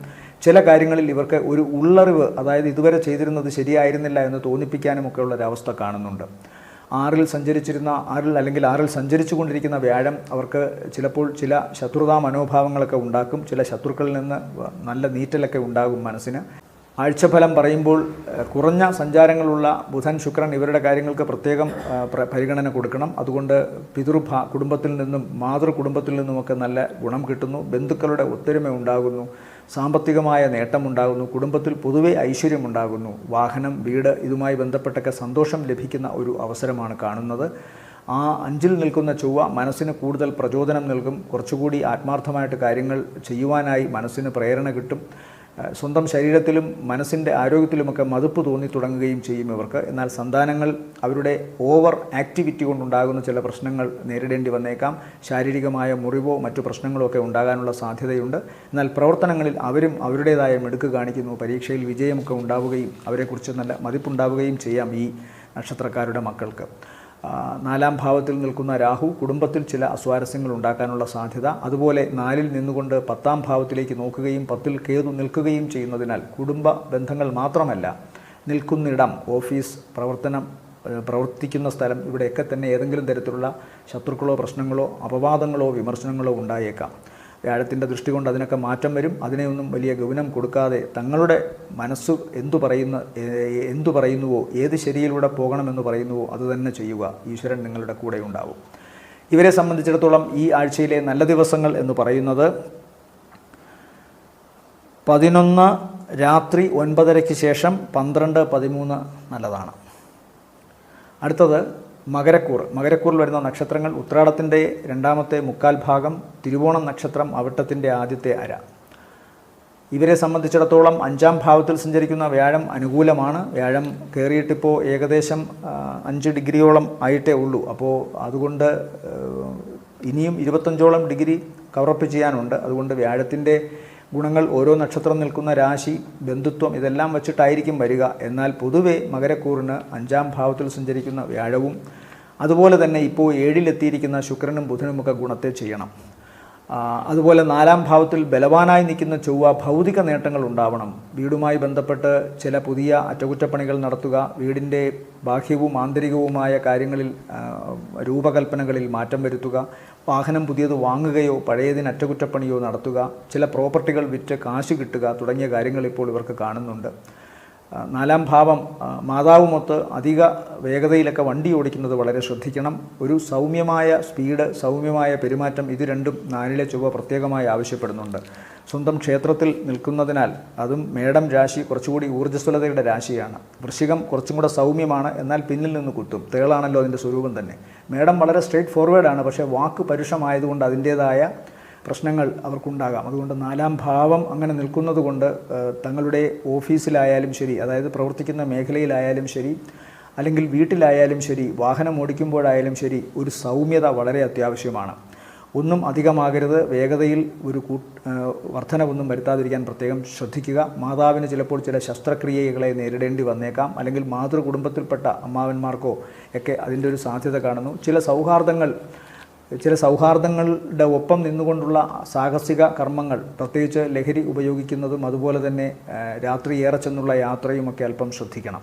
ചില കാര്യങ്ങളിൽ ഇവർക്ക് ഒരു ഉള്ളറിവ്, അതായത് ഇതുവരെ ചെയ്തിരുന്നത് ശരിയായിരുന്നില്ല എന്ന് തോന്നിപ്പിക്കാനുമൊക്കെ ഉള്ളൊരവസ്ഥ കാണുന്നുണ്ട്. 6ൽ സഞ്ചരിച്ചു കൊണ്ടിരിക്കുന്ന വ്യാഴം അവർക്ക് ചിലപ്പോൾ ചില ശത്രുതാ മനോഭാവങ്ങളൊക്കെ ഉണ്ടാക്കും. ചില ശത്രുക്കളിൽ നിന്ന് നല്ല നീറ്റലൊക്കെ ഉണ്ടാകും മനസ്സിന്. ആഴ്ചഫലം പറയുമ്പോൾ കുറഞ്ഞ സഞ്ചാരങ്ങളുള്ള ബുധൻ, ശുക്രൻ ഇവരുടെ കാര്യങ്ങൾക്ക് പ്രത്യേകം പരിഗണന കൊടുക്കണം. അതുകൊണ്ട് കുടുംബത്തിൽ നിന്നും മാതൃകുടുംബത്തിൽ നിന്നുമൊക്കെ നല്ല ഗുണം കിട്ടുന്നു. ബന്ധുക്കളുടെ ഒത്തൊരുമ ഉണ്ടാകുന്നു. സാമ്പത്തികമായ നേട്ടമുണ്ടാകുന്നു. കുടുംബത്തിൽ പൊതുവെ ഐശ്വര്യമുണ്ടാകുന്നു. വാഹനം, വീട് ഇതുമായി ബന്ധപ്പെട്ടൊക്കെ സന്തോഷം ലഭിക്കുന്ന ഒരു അവസരമാണ് കാണുന്നത്. ആ 5ൽ നിൽക്കുന്ന ചൊവ്വ മനസ്സിന് കൂടുതൽ പ്രചോദനം നൽകും. കുറച്ചുകൂടി ആത്മാർത്ഥമായിട്ട് കാര്യങ്ങൾ ചെയ്യുവാനായി മനസ്സിന് പ്രേരണ കിട്ടും. സ്വന്തം ശരീരത്തിലും മനസ്സിൻ്റെ ആരോഗ്യത്തിലുമൊക്കെ മതിപ്പ് തോന്നി തുടങ്ങുകയും ചെയ്യും ഇവർക്ക്. എന്നാൽ സന്താനങ്ങൾ അവരുടെ ഓവർ ആക്ടിവിറ്റി കൊണ്ടുണ്ടാകുന്ന ചില പ്രശ്നങ്ങൾ നേരിടേണ്ടി വന്നേക്കാം. ശാരീരികമായ മുറിവോ മറ്റു പ്രശ്നങ്ങളോ ഒക്കെ ഉണ്ടാകാനുള്ള സാധ്യതയുണ്ട്. എന്നാൽ പ്രവർത്തനങ്ങളിൽ അവരും അവരുടേതായ മിടുക്ക് കാണിക്കുന്നു. പരീക്ഷയിൽ വിജയമൊക്കെ ഉണ്ടാവുകയും അവരെക്കുറിച്ച് നല്ല മതിപ്പുണ്ടാവുകയും ചെയ്യാം ഈ നക്ഷത്രക്കാരുടെ മക്കൾക്ക്. 4ാം ഭാവത്തിൽ നിൽക്കുന്ന രാഹു കുടുംബത്തിൽ ചില അസ്വാരസ്യങ്ങൾ ഉണ്ടാക്കാനുള്ള സാധ്യത. അതുപോലെ 4ൽ നിന്നുകൊണ്ട് 10ാം ഭാവത്തിലേക്ക് നോക്കുകയും 10ൽ കേതു നിൽക്കുകയും ചെയ്യുന്നതിനാൽ കുടുംബ ബന്ധങ്ങൾ മാത്രമല്ല, നിൽക്കുന്നിടം, ഓഫീസ്, പ്രവർത്തിക്കുന്ന സ്ഥലം, ഇവിടെയൊക്കെ തന്നെ ഏതെങ്കിലും തരത്തിലുള്ള ശത്രുക്കളോ പ്രശ്നങ്ങളോ അപവാദങ്ങളോ വിമർശനങ്ങളോ ഉണ്ടായേക്കാം. വ്യാഴത്തിൻ്റെ ദൃഷ്ടി കൊണ്ട് അതിനൊക്കെ മാറ്റം വരും. അതിനെയൊന്നും വലിയ ഗൗനം കൊടുക്കാതെ തങ്ങളുടെ മനസ്സ് എന്തു പറയുന്നുവോ, ഏത് ശരിയിലൂടെ പോകണമെന്ന് പറയുന്നുവോ അത് തന്നെ ചെയ്യുക. ഈശ്വരൻ നിങ്ങളുടെ കൂടെ ഉണ്ടാവും. ഇവരെ സംബന്ധിച്ചിടത്തോളം ഈ ആഴ്ചയിലെ നല്ല ദിവസങ്ങൾ എന്ന് പറയുന്നത് 11 രാത്രി 9:30 ശേഷം 12, 13 നല്ലതാണ്. അടുത്തത് മകരക്കൂറിൽ വരുന്ന നക്ഷത്രങ്ങൾ ഉത്രാടത്തിൻ്റെ രണ്ടാമത്തെ മുക്കാൽ ഭാഗം, തിരുവോണം നക്ഷത്രം അവിട്ടത്തിൻ്റെ ആദ്യത്തെ അര. ഇവരെ സംബന്ധിച്ചിടത്തോളം 5-ാം ഭാവത്തിൽ സഞ്ചരിക്കുന്ന വ്യാഴം അനുകൂലമാണ്. വ്യാഴം കയറിയിട്ടിപ്പോൾ ഏകദേശം 5 ഡിഗ്രിയോളം ആയിട്ടേ ഉള്ളൂ. അപ്പോൾ അതുകൊണ്ട് ഇനിയും 25ഓളം ഡിഗ്രി കവറപ്പ് ചെയ്യാനുണ്ട്. അതുകൊണ്ട് വ്യാഴത്തിൻ്റെ ഗുണങ്ങൾ ഓരോ നക്ഷത്രം നിൽക്കുന്ന രാശി, ബന്ധുത്വം ഇതെല്ലാം വച്ചിട്ടായിരിക്കും വരിക. എന്നാൽ പൊതുവെ മകരക്കൂറിന് 5-ാം ഭാവത്തിൽ സഞ്ചരിക്കുന്ന വ്യാഴവും അതുപോലെ തന്നെ ഇപ്പോൾ 7-ലെത്തിയിരിക്കുന്ന ശുക്രനും ബുധനുമൊക്കെ ഗുണത്തെ ചെയ്യണം. അതുപോലെ 4-ാം ഭാവത്തിൽ ബലവാനായി നിൽക്കുന്ന ചൊവ്വ ഭൗതിക നേട്ടങ്ങൾ ഉണ്ടാവണം. വീടുമായി ബന്ധപ്പെട്ട് ചില പുതിയ അറ്റകുറ്റപ്പണികൾ നടത്തുക, വീടിൻ്റെ ബാഹ്യവും ആന്തരികവുമായ കാര്യങ്ങളിൽ രൂപകൽപ്പനകളിൽ മാറ്റം വരുത്തുക, വാഹനം പുതിയത് വാങ്ങുകയോ പഴയതിന് അറ്റകുറ്റപ്പണിയോ നടത്തുക, ചില പ്രോപ്പർട്ടികൾ വിറ്റ് കാശ് കിട്ടുക തുടങ്ങിയ കാര്യങ്ങൾ ഇപ്പോൾ ഇവർക്ക് കാണുന്നുണ്ട്. 4-ാം ഭാവം മാതാവുമൊത്ത് അധിക വേഗതയിലൊക്കെ വണ്ടി ഓടിക്കുന്നത് വളരെ ശ്രദ്ധിക്കണം. ഒരു സൗമ്യമായ സ്പീഡ്, സൗമ്യമായ പെരുമാറ്റം ഇത് രണ്ടും 4-ലെ ചൊവ്വ പ്രത്യേകമായി ആവശ്യപ്പെടുന്നുണ്ട്. സ്വന്തം ക്ഷേത്രത്തിൽ നിൽക്കുന്നതിനാൽ, അതും മേടം രാശി കുറച്ചുകൂടി ഊർജ്ജസ്വലതയുടെ രാശിയാണ്. വൃശ്ചികം കുറച്ചും കൂടെ സൗമ്യമാണ്, എന്നാൽ പിന്നിൽ നിന്ന് കുത്തും. തേളാണല്ലോ അതിൻ്റെ സ്വരൂപം തന്നെ. മേടം വളരെ സ്ട്രെയിറ്റ് ഫോർവേഡാണ്, പക്ഷേ വാക്ക് പരുഷമായതുകൊണ്ട് അതിൻ്റേതായ പ്രശ്നങ്ങൾ അവർക്കുണ്ടാകാം. അതുകൊണ്ട് 4-ാം ഭാവം അങ്ങനെ നിൽക്കുന്നത് കൊണ്ട് തങ്ങളുടെ ഓഫീസിലായാലും ശരി, അതായത് പ്രവർത്തിക്കുന്ന മേഖലയിലായാലും ശരി, അല്ലെങ്കിൽ വീട്ടിലായാലും ശരി, വാഹനം ഓടിക്കുമ്പോഴായാലും ശരി, ഒരു സൗമ്യത വളരെ അത്യാവശ്യമാണ്. ഒന്നും അധികമാകരുത്. വേഗതയിൽ ഒരു വർധനവൊന്നും വരുത്താതിരിക്കാൻ പ്രത്യേകം ശ്രദ്ധിക്കുക. മാതാവിന് ചിലപ്പോൾ ചില ശസ്ത്രക്രിയകളെ നേരിടേണ്ടി വന്നേക്കാം, അല്ലെങ്കിൽ മാതൃകുടുംബത്തിൽപ്പെട്ട അമ്മാവന്മാർക്കോ ഒക്കെ അതിൻ്റെ ഒരു സാധ്യത കാണുന്നു. ചില സൗഹാർദ്ദങ്ങളുടെ ഒപ്പം നിന്നുകൊണ്ടുള്ള സാഹസിക കർമ്മങ്ങൾ, പ്രത്യേകിച്ച് ലഹരി ഉപയോഗിക്കുന്നതും അതുപോലെ തന്നെ രാത്രി ഏറെ ചെന്നുള്ള യാത്രയുമൊക്കെ അല്പം ശ്രദ്ധിക്കണം.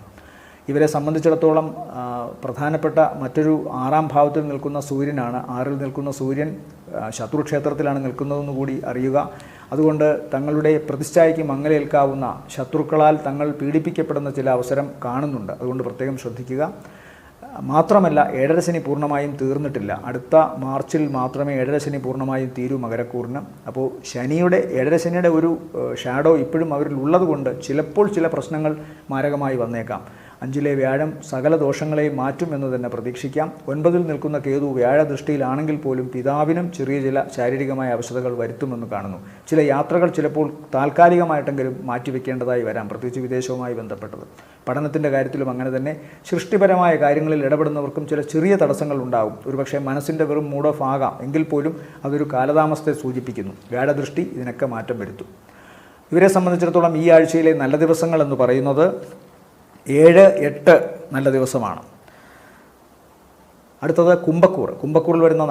ഇവരെ സംബന്ധിച്ചിടത്തോളം പ്രധാനപ്പെട്ട മറ്റൊരു 6-ാം ഭാവത്തിൽ നിൽക്കുന്ന സൂര്യനാണ്. 6-ൽ നിൽക്കുന്ന സൂര്യൻ ശത്രുക്ഷേത്രത്തിലാണ് നിൽക്കുന്നതെന്ന് കൂടി അറിയുക. അതുകൊണ്ട് തങ്ങളുടെ പ്രതിഷ്ഠയ്ക്ക് മങ്ങലേൽക്കാവുന്ന, ശത്രുക്കളാൽ തങ്ങൾ പീഡിപ്പിക്കപ്പെടുന്ന ചില അവസരം കാണുന്നുണ്ട്. അതുകൊണ്ട് പ്രത്യേകം ശ്രദ്ധിക്കുക. മാത്രമല്ല, 7-ര ശനി പൂർണ്ണമായും തീർന്നിട്ടില്ല. അടുത്ത മാർച്ചിൽ മാത്രമേ 7-ര ശനി പൂർണ്ണമായും തീരൂ മകരക്കൂറിന്. അപ്പോൾ 7-ര ശനിയുടെ ഒരു ഷാഡോ ഇപ്പോഴും അവരിൽ ഉള്ളതുകൊണ്ട് ചിലപ്പോൾ ചില പ്രശ്നങ്ങൾ മാരകമായി വന്നേക്കാം. 5-ലെ വ്യാഴം സകല ദോഷങ്ങളെയും മാറ്റുമെന്ന് തന്നെ പ്രതീക്ഷിക്കാം. 9-ൽ നിൽക്കുന്ന കേതു വ്യാഴദൃഷ്ടിയിലാണെങ്കിൽ പോലും പിതാവിനും ചെറിയ ചില ശാരീരികമായ അവശതകൾ വരുത്തുമെന്ന് കാണുന്നു. ചില യാത്രകൾ ചിലപ്പോൾ താൽക്കാലികമായിട്ടെങ്കിലും മാറ്റിവെക്കേണ്ടതായി വരാം, പ്രത്യേകിച്ച് വിദേശവുമായി ബന്ധപ്പെട്ടത്. പഠനത്തിൻ്റെ കാര്യത്തിലും അങ്ങനെ തന്നെ. സൃഷ്ടിപരമായ കാര്യങ്ങളിൽ ഇടപെടുന്നവർക്കും ചില ചെറിയ തടസ്സങ്ങൾ ഉണ്ടാകും. ഒരുപക്ഷെ മനസ്സിൻ്റെ വെറും മൂഡ് ഓഫ് ആകാം, എങ്കിൽ പോലും അതൊരു കാലതാമസത്തെ സൂചിപ്പിക്കുന്നു. വ്യാഴദൃഷ്ടി ഇതിനൊക്കെ മാറ്റം വരുത്തും. ഇവരെ സംബന്ധിച്ചിടത്തോളം ഈ ആഴ്ചയിലെ നല്ല ദിവസങ്ങൾ എന്ന് പറയുന്നത് 7, 8 നല്ല ദിവസമാണ്. അടുത്തത് കുംഭക്കൂറിൽ വരുന്ന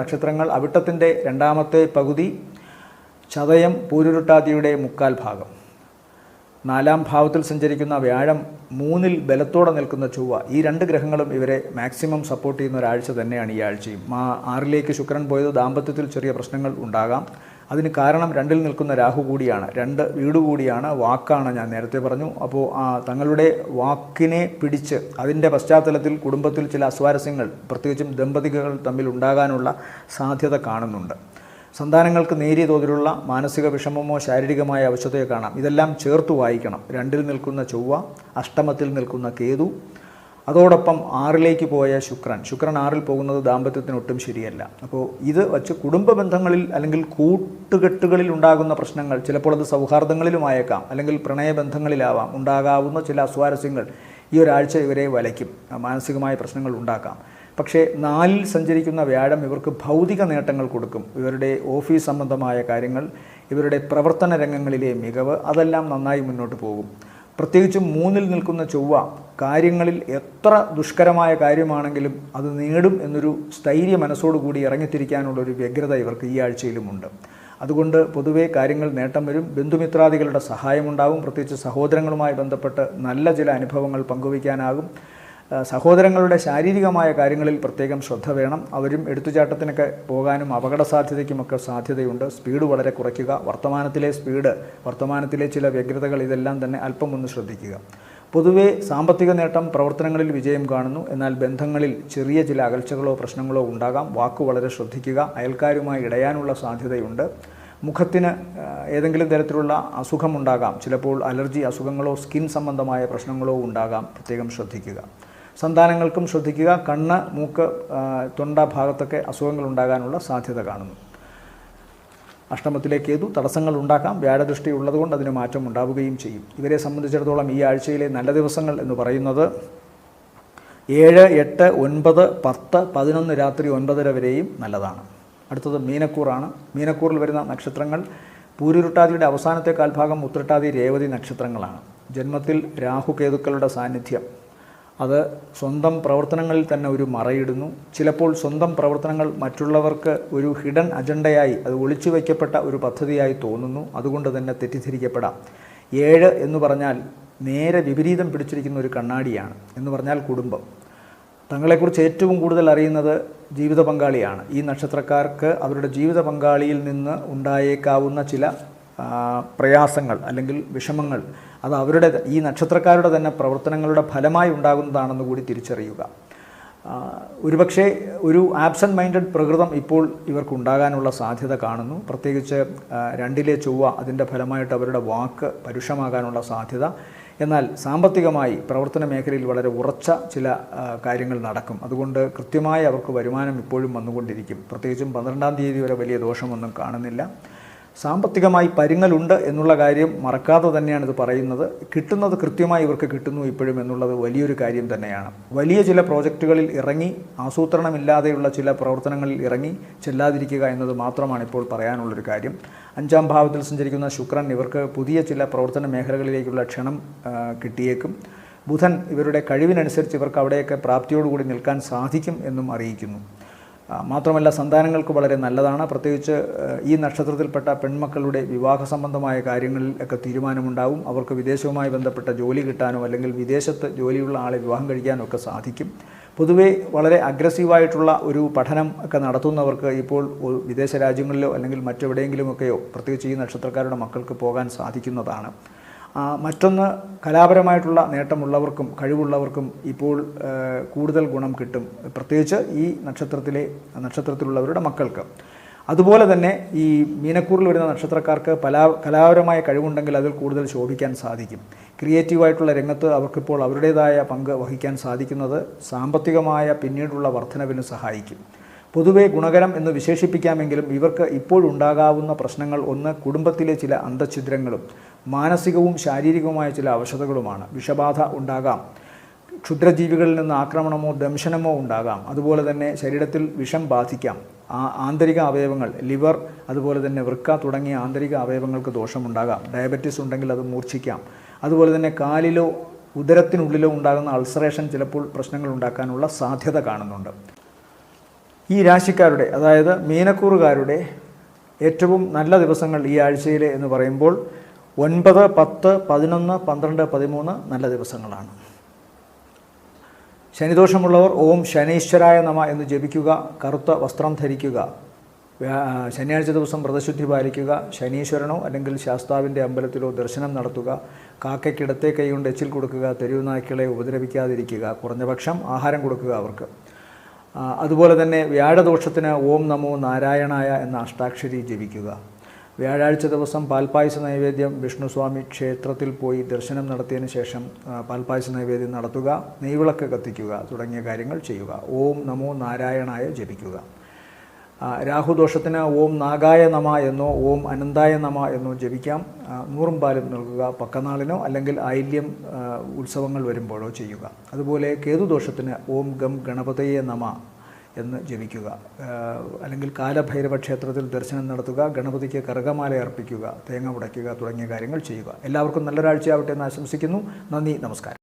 നക്ഷത്രങ്ങൾ അവിട്ടത്തിൻ്റെ രണ്ടാമത്തെ പകുതി, ചതയം പൂരുരുട്ടാതിയുടെ മുക്കാൽ ഭാഗം. 4-ാം ഭാവത്തിൽ സഞ്ചരിക്കുന്ന വ്യാഴം, 3-ൽ ബലത്തോടെ നിൽക്കുന്ന ചൊവ്വ, ഈ 2 ഗ്രഹങ്ങളും ഇവരെ മാക്സിമം സപ്പോർട്ട് ചെയ്യുന്ന ഒരാഴ്ച തന്നെയാണ് ഈ ആഴ്ചയും. 6-ലേക്ക് ശുക്രൻ പോയത് ദാമ്പത്യത്തിൽ ചെറിയ പ്രശ്നങ്ങൾ ഉണ്ടാകാം. അതിന് കാരണം 2-ൽ നിൽക്കുന്ന രാഹു കൂടിയാണ്, 2 വീട് കൂടിയാണ്, വാക്കാണ്, ഞാൻ നേരത്തെ പറഞ്ഞു. അപ്പോൾ തങ്ങളുടെ വാക്കിനെ പിടിച്ച് അതിൻ്റെ പശ്ചാത്തലത്തിൽ കുടുംബത്തിൽ ചില അസ്വാരസ്യങ്ങൾ, പ്രത്യേകിച്ചും ദമ്പതികൾ തമ്മിൽ ഉണ്ടാകാനുള്ള സാധ്യത കാണുന്നുണ്ട്. സന്താനങ്ങൾക്ക് നേരിയ തോതിലുള്ള മാനസിക വിഷമമോ ശാരീരികമായ അവശതയോ കാണാം. ഇതെല്ലാം ചേർത്ത് വായിക്കണം. 2-ൽ നിൽക്കുന്ന ചൊവ്വ, അഷ്ടമത്തിൽ നിൽക്കുന്ന കേതു, അതോടൊപ്പം 6-ലേക്ക് പോയ ശുക്രൻ 6-ൽ പോകുന്നത് ദാമ്പത്യത്തിന് ഒട്ടും ശരിയല്ല. അപ്പോൾ ഇത് വച്ച് കുടുംബ ബന്ധങ്ങളിൽ അല്ലെങ്കിൽ കൂട്ടുകെട്ടുകളിൽ ഉണ്ടാകുന്ന പ്രശ്നങ്ങൾ, ചിലപ്പോൾ അത് സൗഹാർദ്ദങ്ങളിലുമായേക്കാം, അല്ലെങ്കിൽ പ്രണയബന്ധങ്ങളിലാവാം, ഉണ്ടാകാവുന്ന ചില അസ്വാരസ്യങ്ങൾ ഈ ഒരാഴ്ച ഇവരെ വലയ്ക്കും, മാനസികമായ പ്രശ്നങ്ങൾ ഉണ്ടാക്കാം. പക്ഷേ 4-ൽ സഞ്ചരിക്കുന്ന വ്യാഴം ഇവർക്ക് ഭൗതിക നേട്ടങ്ങൾ കൊടുക്കും. ഇവരുടെ ഓഫീസ് സംബന്ധമായ കാര്യങ്ങൾ, ഇവരുടെ പ്രവർത്തന രംഗങ്ങളിലെ മികവ്, അതെല്ലാം നന്നായി മുന്നോട്ട് പോകും. പ്രത്യേകിച്ചും 3-ൽ നിൽക്കുന്ന ചൊവ്വ കാര്യങ്ങളിൽ എത്ര ദുഷ്കരമായ കാര്യമാണെങ്കിലും അത് നേടും എന്നൊരു സ്ഥൈര്യ മനസ്സോടുകൂടി ഇറങ്ങിത്തിരിക്കാനുള്ളൊരു വ്യഗ്രത ഇവർക്ക് ഈ ആഴ്ചയിലുമുണ്ട്. അതുകൊണ്ട് പൊതുവേ കാര്യങ്ങൾ നേട്ടം വരും. ബന്ധുമിത്രാദികളുടെ സഹായമുണ്ടാകും. പ്രത്യേകിച്ച് സഹോദരങ്ങളുമായി ബന്ധപ്പെട്ട് നല്ല ചില അനുഭവങ്ങൾ പങ്കുവയ്ക്കാനാകും. സഹോദരങ്ങളുടെ ശാരീരികമായ കാര്യങ്ങളിൽ പ്രത്യേകം ശ്രദ്ധ വേണം. അവരും എടുത്തുചാട്ടത്തിനൊക്കെ പോകാനും അപകട സാധ്യതയ്ക്കുമൊക്കെ സാധ്യതയുണ്ട്. സ്പീഡ് വളരെ കുറയ്ക്കുക. വർത്തമാനത്തിലെ ചില വ്യഗ്രതകൾ, ഇതെല്ലാം തന്നെ അല്പം ഒന്ന് ശ്രദ്ധിക്കുക. പൊതുവെ സാമ്പത്തിക നേട്ടം, പ്രവർത്തനങ്ങളിൽ വിജയം കാണുന്നു. എന്നാൽ ബന്ധങ്ങളിൽ ചെറിയ ചില അകൽച്ചകളോ പ്രശ്നങ്ങളോ ഉണ്ടാകാം. വാക്ക് വളരെ ശ്രദ്ധിക്കുക. അയൽക്കാരുമായി ഇടയാനുള്ള സാധ്യതയുണ്ട്. മുഖത്തിന് ഏതെങ്കിലും തരത്തിലുള്ള അസുഖമുണ്ടാകാം. ചിലപ്പോൾ അലർജി അസുഖങ്ങളോ സ്കിൻ സംബന്ധമായ പ്രശ്നങ്ങളോ ഉണ്ടാകാം. പ്രത്യേകം ശ്രദ്ധിക്കുക. സന്താനങ്ങൾക്കും ശ്രദ്ധിക്കുക. കണ്ണ്, മൂക്ക്, തൊണ്ട ഭാഗത്തൊക്കെ അസുഖങ്ങൾ ഉണ്ടാകാനുള്ള സാധ്യത കാണുന്നു. അഷ്ടമത്തിലെ കേതു തടസ്സങ്ങൾ ഉണ്ടാക്കാം. വ്യാഴദൃഷ്ടി ഉള്ളതുകൊണ്ട് അതിന് മാറ്റം ഉണ്ടാവുകയും ചെയ്യും. ഇവരെ സംബന്ധിച്ചിടത്തോളം ഈ ആഴ്ചയിലെ നല്ല ദിവസങ്ങൾ എന്ന് പറയുന്നത് 7, 8, 9, 10, 11 രാത്രി 9:30 വരെയും നല്ലതാണ്. അടുത്തത് മീനക്കൂറാണ്. മീനക്കൂറിൽ വരുന്ന നക്ഷത്രങ്ങൾ പൂരുരുട്ടാതിയുടെ അവസാനത്തെ കാൽഭാഗം, ഉത്രട്ടാതി, രേവതി നക്ഷത്രങ്ങളാണ്. ജന്മത്തിൽ രാഹുകേതുക്കളുടെ സാന്നിധ്യം അത് സ്വന്തം പ്രവർത്തനങ്ങളിൽ തന്നെ ഒരു മറയിടുന്നു. ചിലപ്പോൾ സ്വന്തം പ്രവർത്തനങ്ങൾ മറ്റുള്ളവർക്ക് ഒരു ഹിഡൻ അജണ്ടയായി, അത് ഒളിച്ചു വയ്ക്കപ്പെട്ട ഒരു പദ്ധതിയായി തോന്നുന്നു. അതുകൊണ്ട് തന്നെ തെറ്റിദ്ധരിക്കപ്പെടാം. 7 എന്ന് പറഞ്ഞാൽ നേരെ വിപരീതം പിടിച്ചിരിക്കുന്ന ഒരു കണ്ണാടിയാണ്. എന്ന് പറഞ്ഞാൽ കുടുംബം. തങ്ങളെക്കുറിച്ച് ഏറ്റവും കൂടുതൽ അറിയുന്നത് ജീവിത പങ്കാളിയാണ്. ഈ നക്ഷത്രക്കാർക്ക് അവരുടെ ജീവിത പങ്കാളിയിൽ നിന്ന് ഉണ്ടായേക്കാവുന്ന ചില പ്രയാസങ്ങൾ അല്ലെങ്കിൽ വിഷമങ്ങൾ അത് അവരുടെ ഈ നക്ഷത്രക്കാരുടെ തന്നെ പ്രവർത്തനങ്ങളുടെ ഫലമായി ഉണ്ടാകുന്നതാണെന്ന് കൂടി തിരിച്ചറിയുക. ഒരുപക്ഷെ ഒരു ആബ്സെൻറ്റ് മൈൻഡഡ് പ്രകൃതം ഇപ്പോൾ ഇവർക്കുണ്ടാകാനുള്ള സാധ്യത കാണുന്നു. പ്രത്യേകിച്ച് 2-ലെ ചൊവ്വ അതിൻ്റെ ഫലമായിട്ട് അവരുടെ വാക്ക് പരുഷമാകാനുള്ള സാധ്യത. എന്നാൽ സാമ്പത്തികമായി പ്രവർത്തന മേഖലയിൽ വളരെ ഉറച്ച ചില കാര്യങ്ങൾ നടക്കും. അതുകൊണ്ട് കൃത്യമായി അവർക്ക് വരുമാനം ഇപ്പോഴും വന്നുകൊണ്ടിരിക്കും. പ്രത്യേകിച്ചും 12-ാം തീയതി വരെ വലിയ ദോഷമൊന്നും കാണുന്നില്ല. സാമ്പത്തികമായി പരുങ്ങലുണ്ട് എന്നുള്ള കാര്യം മറക്കാതെ തന്നെയാണ് ഇത് പറയുന്നത്. കിട്ടുന്നത് കൃത്യമായി ഇവർക്ക് കിട്ടുന്നു ഇപ്പോഴും എന്നുള്ളത് വലിയൊരു കാര്യം തന്നെയാണ്. വലിയ ചില പ്രോജക്റ്റുകളിൽ ഇറങ്ങി ആസൂത്രണമില്ലാതെയുള്ള ചില പ്രവർത്തനങ്ങളിൽ ഇറങ്ങി ചെല്ലാതിരിക്കുക എന്നത് മാത്രമാണ് ഇപ്പോൾ പറയാനുള്ളൊരു കാര്യം. 5-ാം ഭാവത്തിൽ സഞ്ചരിക്കുന്ന ശുക്രൻ ഇവർക്ക് പുതിയ ചില പ്രവർത്തന മേഖലകളിലേക്കുള്ള ക്ഷണം കിട്ടിയേക്കും. ബുധൻ ഇവരുടെ കഴിവിനനുസരിച്ച് ഇവർക്ക് അവിടെയൊക്കെ പ്രാപ്തിയോടുകൂടി നിൽക്കാൻ സാധിക്കും എന്നും അറിയിക്കുന്നു. മാത്രമല്ല സന്താനങ്ങൾക്ക് വളരെ നല്ലതാണ്. പ്രത്യേകിച്ച് ഈ നക്ഷത്രത്തിൽപ്പെട്ട പെൺമക്കളുടെ വിവാഹ സംബന്ധമായ കാര്യങ്ങളിൽ ഒക്കെ തീരുമാനമുണ്ടാവും. അവർക്ക് വിദേശവുമായി ബന്ധപ്പെട്ട ജോലി കിട്ടാനോ അല്ലെങ്കിൽ വിദേശത്ത് ജോലിയുള്ള ആളെ വിവാഹം കഴിക്കാനോ ഒക്കെ സാധിക്കും. പൊതുവേ വളരെ അഗ്രസീവായിട്ടുള്ള ഒരു പഠനം ഒക്കെ നടത്തുന്നവർക്ക് ഇപ്പോൾ വിദേശ രാജ്യങ്ങളിലോ അല്ലെങ്കിൽ മറ്റെവിടെയെങ്കിലുമൊക്കെയോ പ്രത്യേകിച്ച് ഈ നക്ഷത്രക്കാരുടെ മക്കൾക്ക് പോകാൻ സാധിക്കുന്നതാണ്. മറ്റൊന്ന്, കലാപരമായിട്ടുള്ള നേട്ടമുള്ളവർക്കും കഴിവുള്ളവർക്കും ഇപ്പോൾ കൂടുതൽ ഗുണം കിട്ടും. പ്രത്യേകിച്ച് ഈ നക്ഷത്രത്തിലുള്ളവരുടെ മക്കൾക്ക്. അതുപോലെ തന്നെ ഈ മീനക്കൂറിൽ വരുന്ന നക്ഷത്രക്കാർക്ക് കലാപരമായ കഴിവുണ്ടെങ്കിൽ അതിൽ കൂടുതൽ ശോഭിക്കാൻ സാധിക്കും. ക്രിയേറ്റീവായിട്ടുള്ള രംഗത്ത് അവർക്കിപ്പോൾ അവരുടേതായ പങ്ക് വഹിക്കാൻ സാധിക്കുന്നത് സാമ്പത്തികമായ പിന്നീടുള്ള വർധനവിന് സഹായിക്കും. പൊതുവെ ഗുണകരം എന്ന് വിശേഷിപ്പിക്കാമെങ്കിലും ഇവർക്ക് ഇപ്പോഴുണ്ടാകാവുന്ന പ്രശ്നങ്ങൾ ഒന്ന്, കുടുംബത്തിലെ ചില അന്തഃഛിദ്രങ്ങളും മാനസികവും ശാരീരികവുമായ ചില അവശതകളുമാണ്. വിഷബാധ ഉണ്ടാകാം. ക്ഷുദ്രജീവികളിൽ നിന്ന് ആക്രമണമോ ദംശനമോ ഉണ്ടാകാം. അതുപോലെ തന്നെ ശരീരത്തിൽ വിഷം ബാധിക്കാം. ആന്തരിക അവയവങ്ങൾ, ലിവർ, അതുപോലെ തന്നെ വൃക്ക തുടങ്ങിയ ആന്തരിക അവയവങ്ങൾക്ക് ദോഷമുണ്ടാകാം. ഡയബറ്റീസ് ഉണ്ടെങ്കിൽ അത് മൂർച്ഛിക്കാം. അതുപോലെ തന്നെ കാലിലോ ഉദരത്തിനുള്ളിലോ ഉണ്ടാകുന്ന അൾസറേഷൻ ചിലപ്പോൾ പ്രശ്നങ്ങൾ ഉണ്ടാക്കാനുള്ള സാധ്യത കാണുന്നുണ്ട്. ഈ രാശിക്കാരുടെ, അതായത് മീനക്കൂറുകാരുടെ ഏറ്റവും നല്ല ദിവസങ്ങൾ ഈ ആഴ്ചയിലെ എന്ന് പറയുമ്പോൾ 9, 10, 11, 12, 13 നല്ല ദിവസങ്ങളാണ്. ശനിദോഷമുള്ളവർ ഓം ശനീശ്വരായ നമ എന്ന് ജപിക്കുക. കറുത്ത വസ്ത്രം ധരിക്കുക. ശനിയാഴ്ച ദിവസം വ്രതശുദ്ധി പാലിക്കുക. ശനീശ്വരനോ അല്ലെങ്കിൽ ശാസ്താവിൻ്റെ അമ്പലത്തിലോ ദർശനം നടത്തുക. കാക്കയ്ക്കിടത്തെ കൈകൊണ്ട് എച്ചിൽ കൊടുക്കുക. തെരുവ് നായ്ക്കളെ ഉപദ്രവിക്കാതിരിക്കുക. കുറഞ്ഞപക്ഷം ആഹാരം കൊടുക്കുക അവർക്ക്. അതുപോലെ തന്നെ വ്യാഴദോഷത്തിന് ഓം നമോ നാരായണായ എന്ന അഷ്ടാക്ഷരി ജപിക്കുക. വ്യാഴാഴ്ച ദിവസം പാൽപ്പായസ നൈവേദ്യം വിഷ്ണുസ്വാമി ക്ഷേത്രത്തിൽ പോയി ദർശനം നടത്തിയതിന് ശേഷം പാൽപ്പായസ നൈവേദ്യം നടത്തുക. നെയ്വിളക്ക് കത്തിക്കുക തുടങ്ങിയ കാര്യങ്ങൾ ചെയ്യുക. ഓം നമോ നാരായണായ ജപിക്കുക. രാഹുദോഷത്തിന് ഓം നാഗായ നമ എന്നോ ഓം അനന്തായ നമ എന്നോ ജപിക്കാം. 100 പാലും നൽകുക. പക്കനാളിനോ അല്ലെങ്കിൽ ആയില്യം ഉത്സവങ്ങൾ വരുമ്പോഴോ ചെയ്യുക. അതുപോലെ കേതുദോഷത്തിന് ഓം ഗം ഗണപതയെ നമ എന്ന് ജപിക്കുക. അല്ലെങ്കിൽ കാലഭൈരവ ക്ഷേത്രത്തിൽ ദർശനം നടത്തുക. ഗണപതിക്ക് കറുകമാല അർപ്പിക്കുക. തേങ്ങ ഉടയ്ക്കുക തുടങ്ങിയ കാര്യങ്ങൾ ചെയ്യുക. എല്ലാവർക്കും നല്ലൊരാഴ്ചയാവട്ടെ എന്ന് ആശംസിക്കുന്നു. നന്ദി, നമസ്കാരം.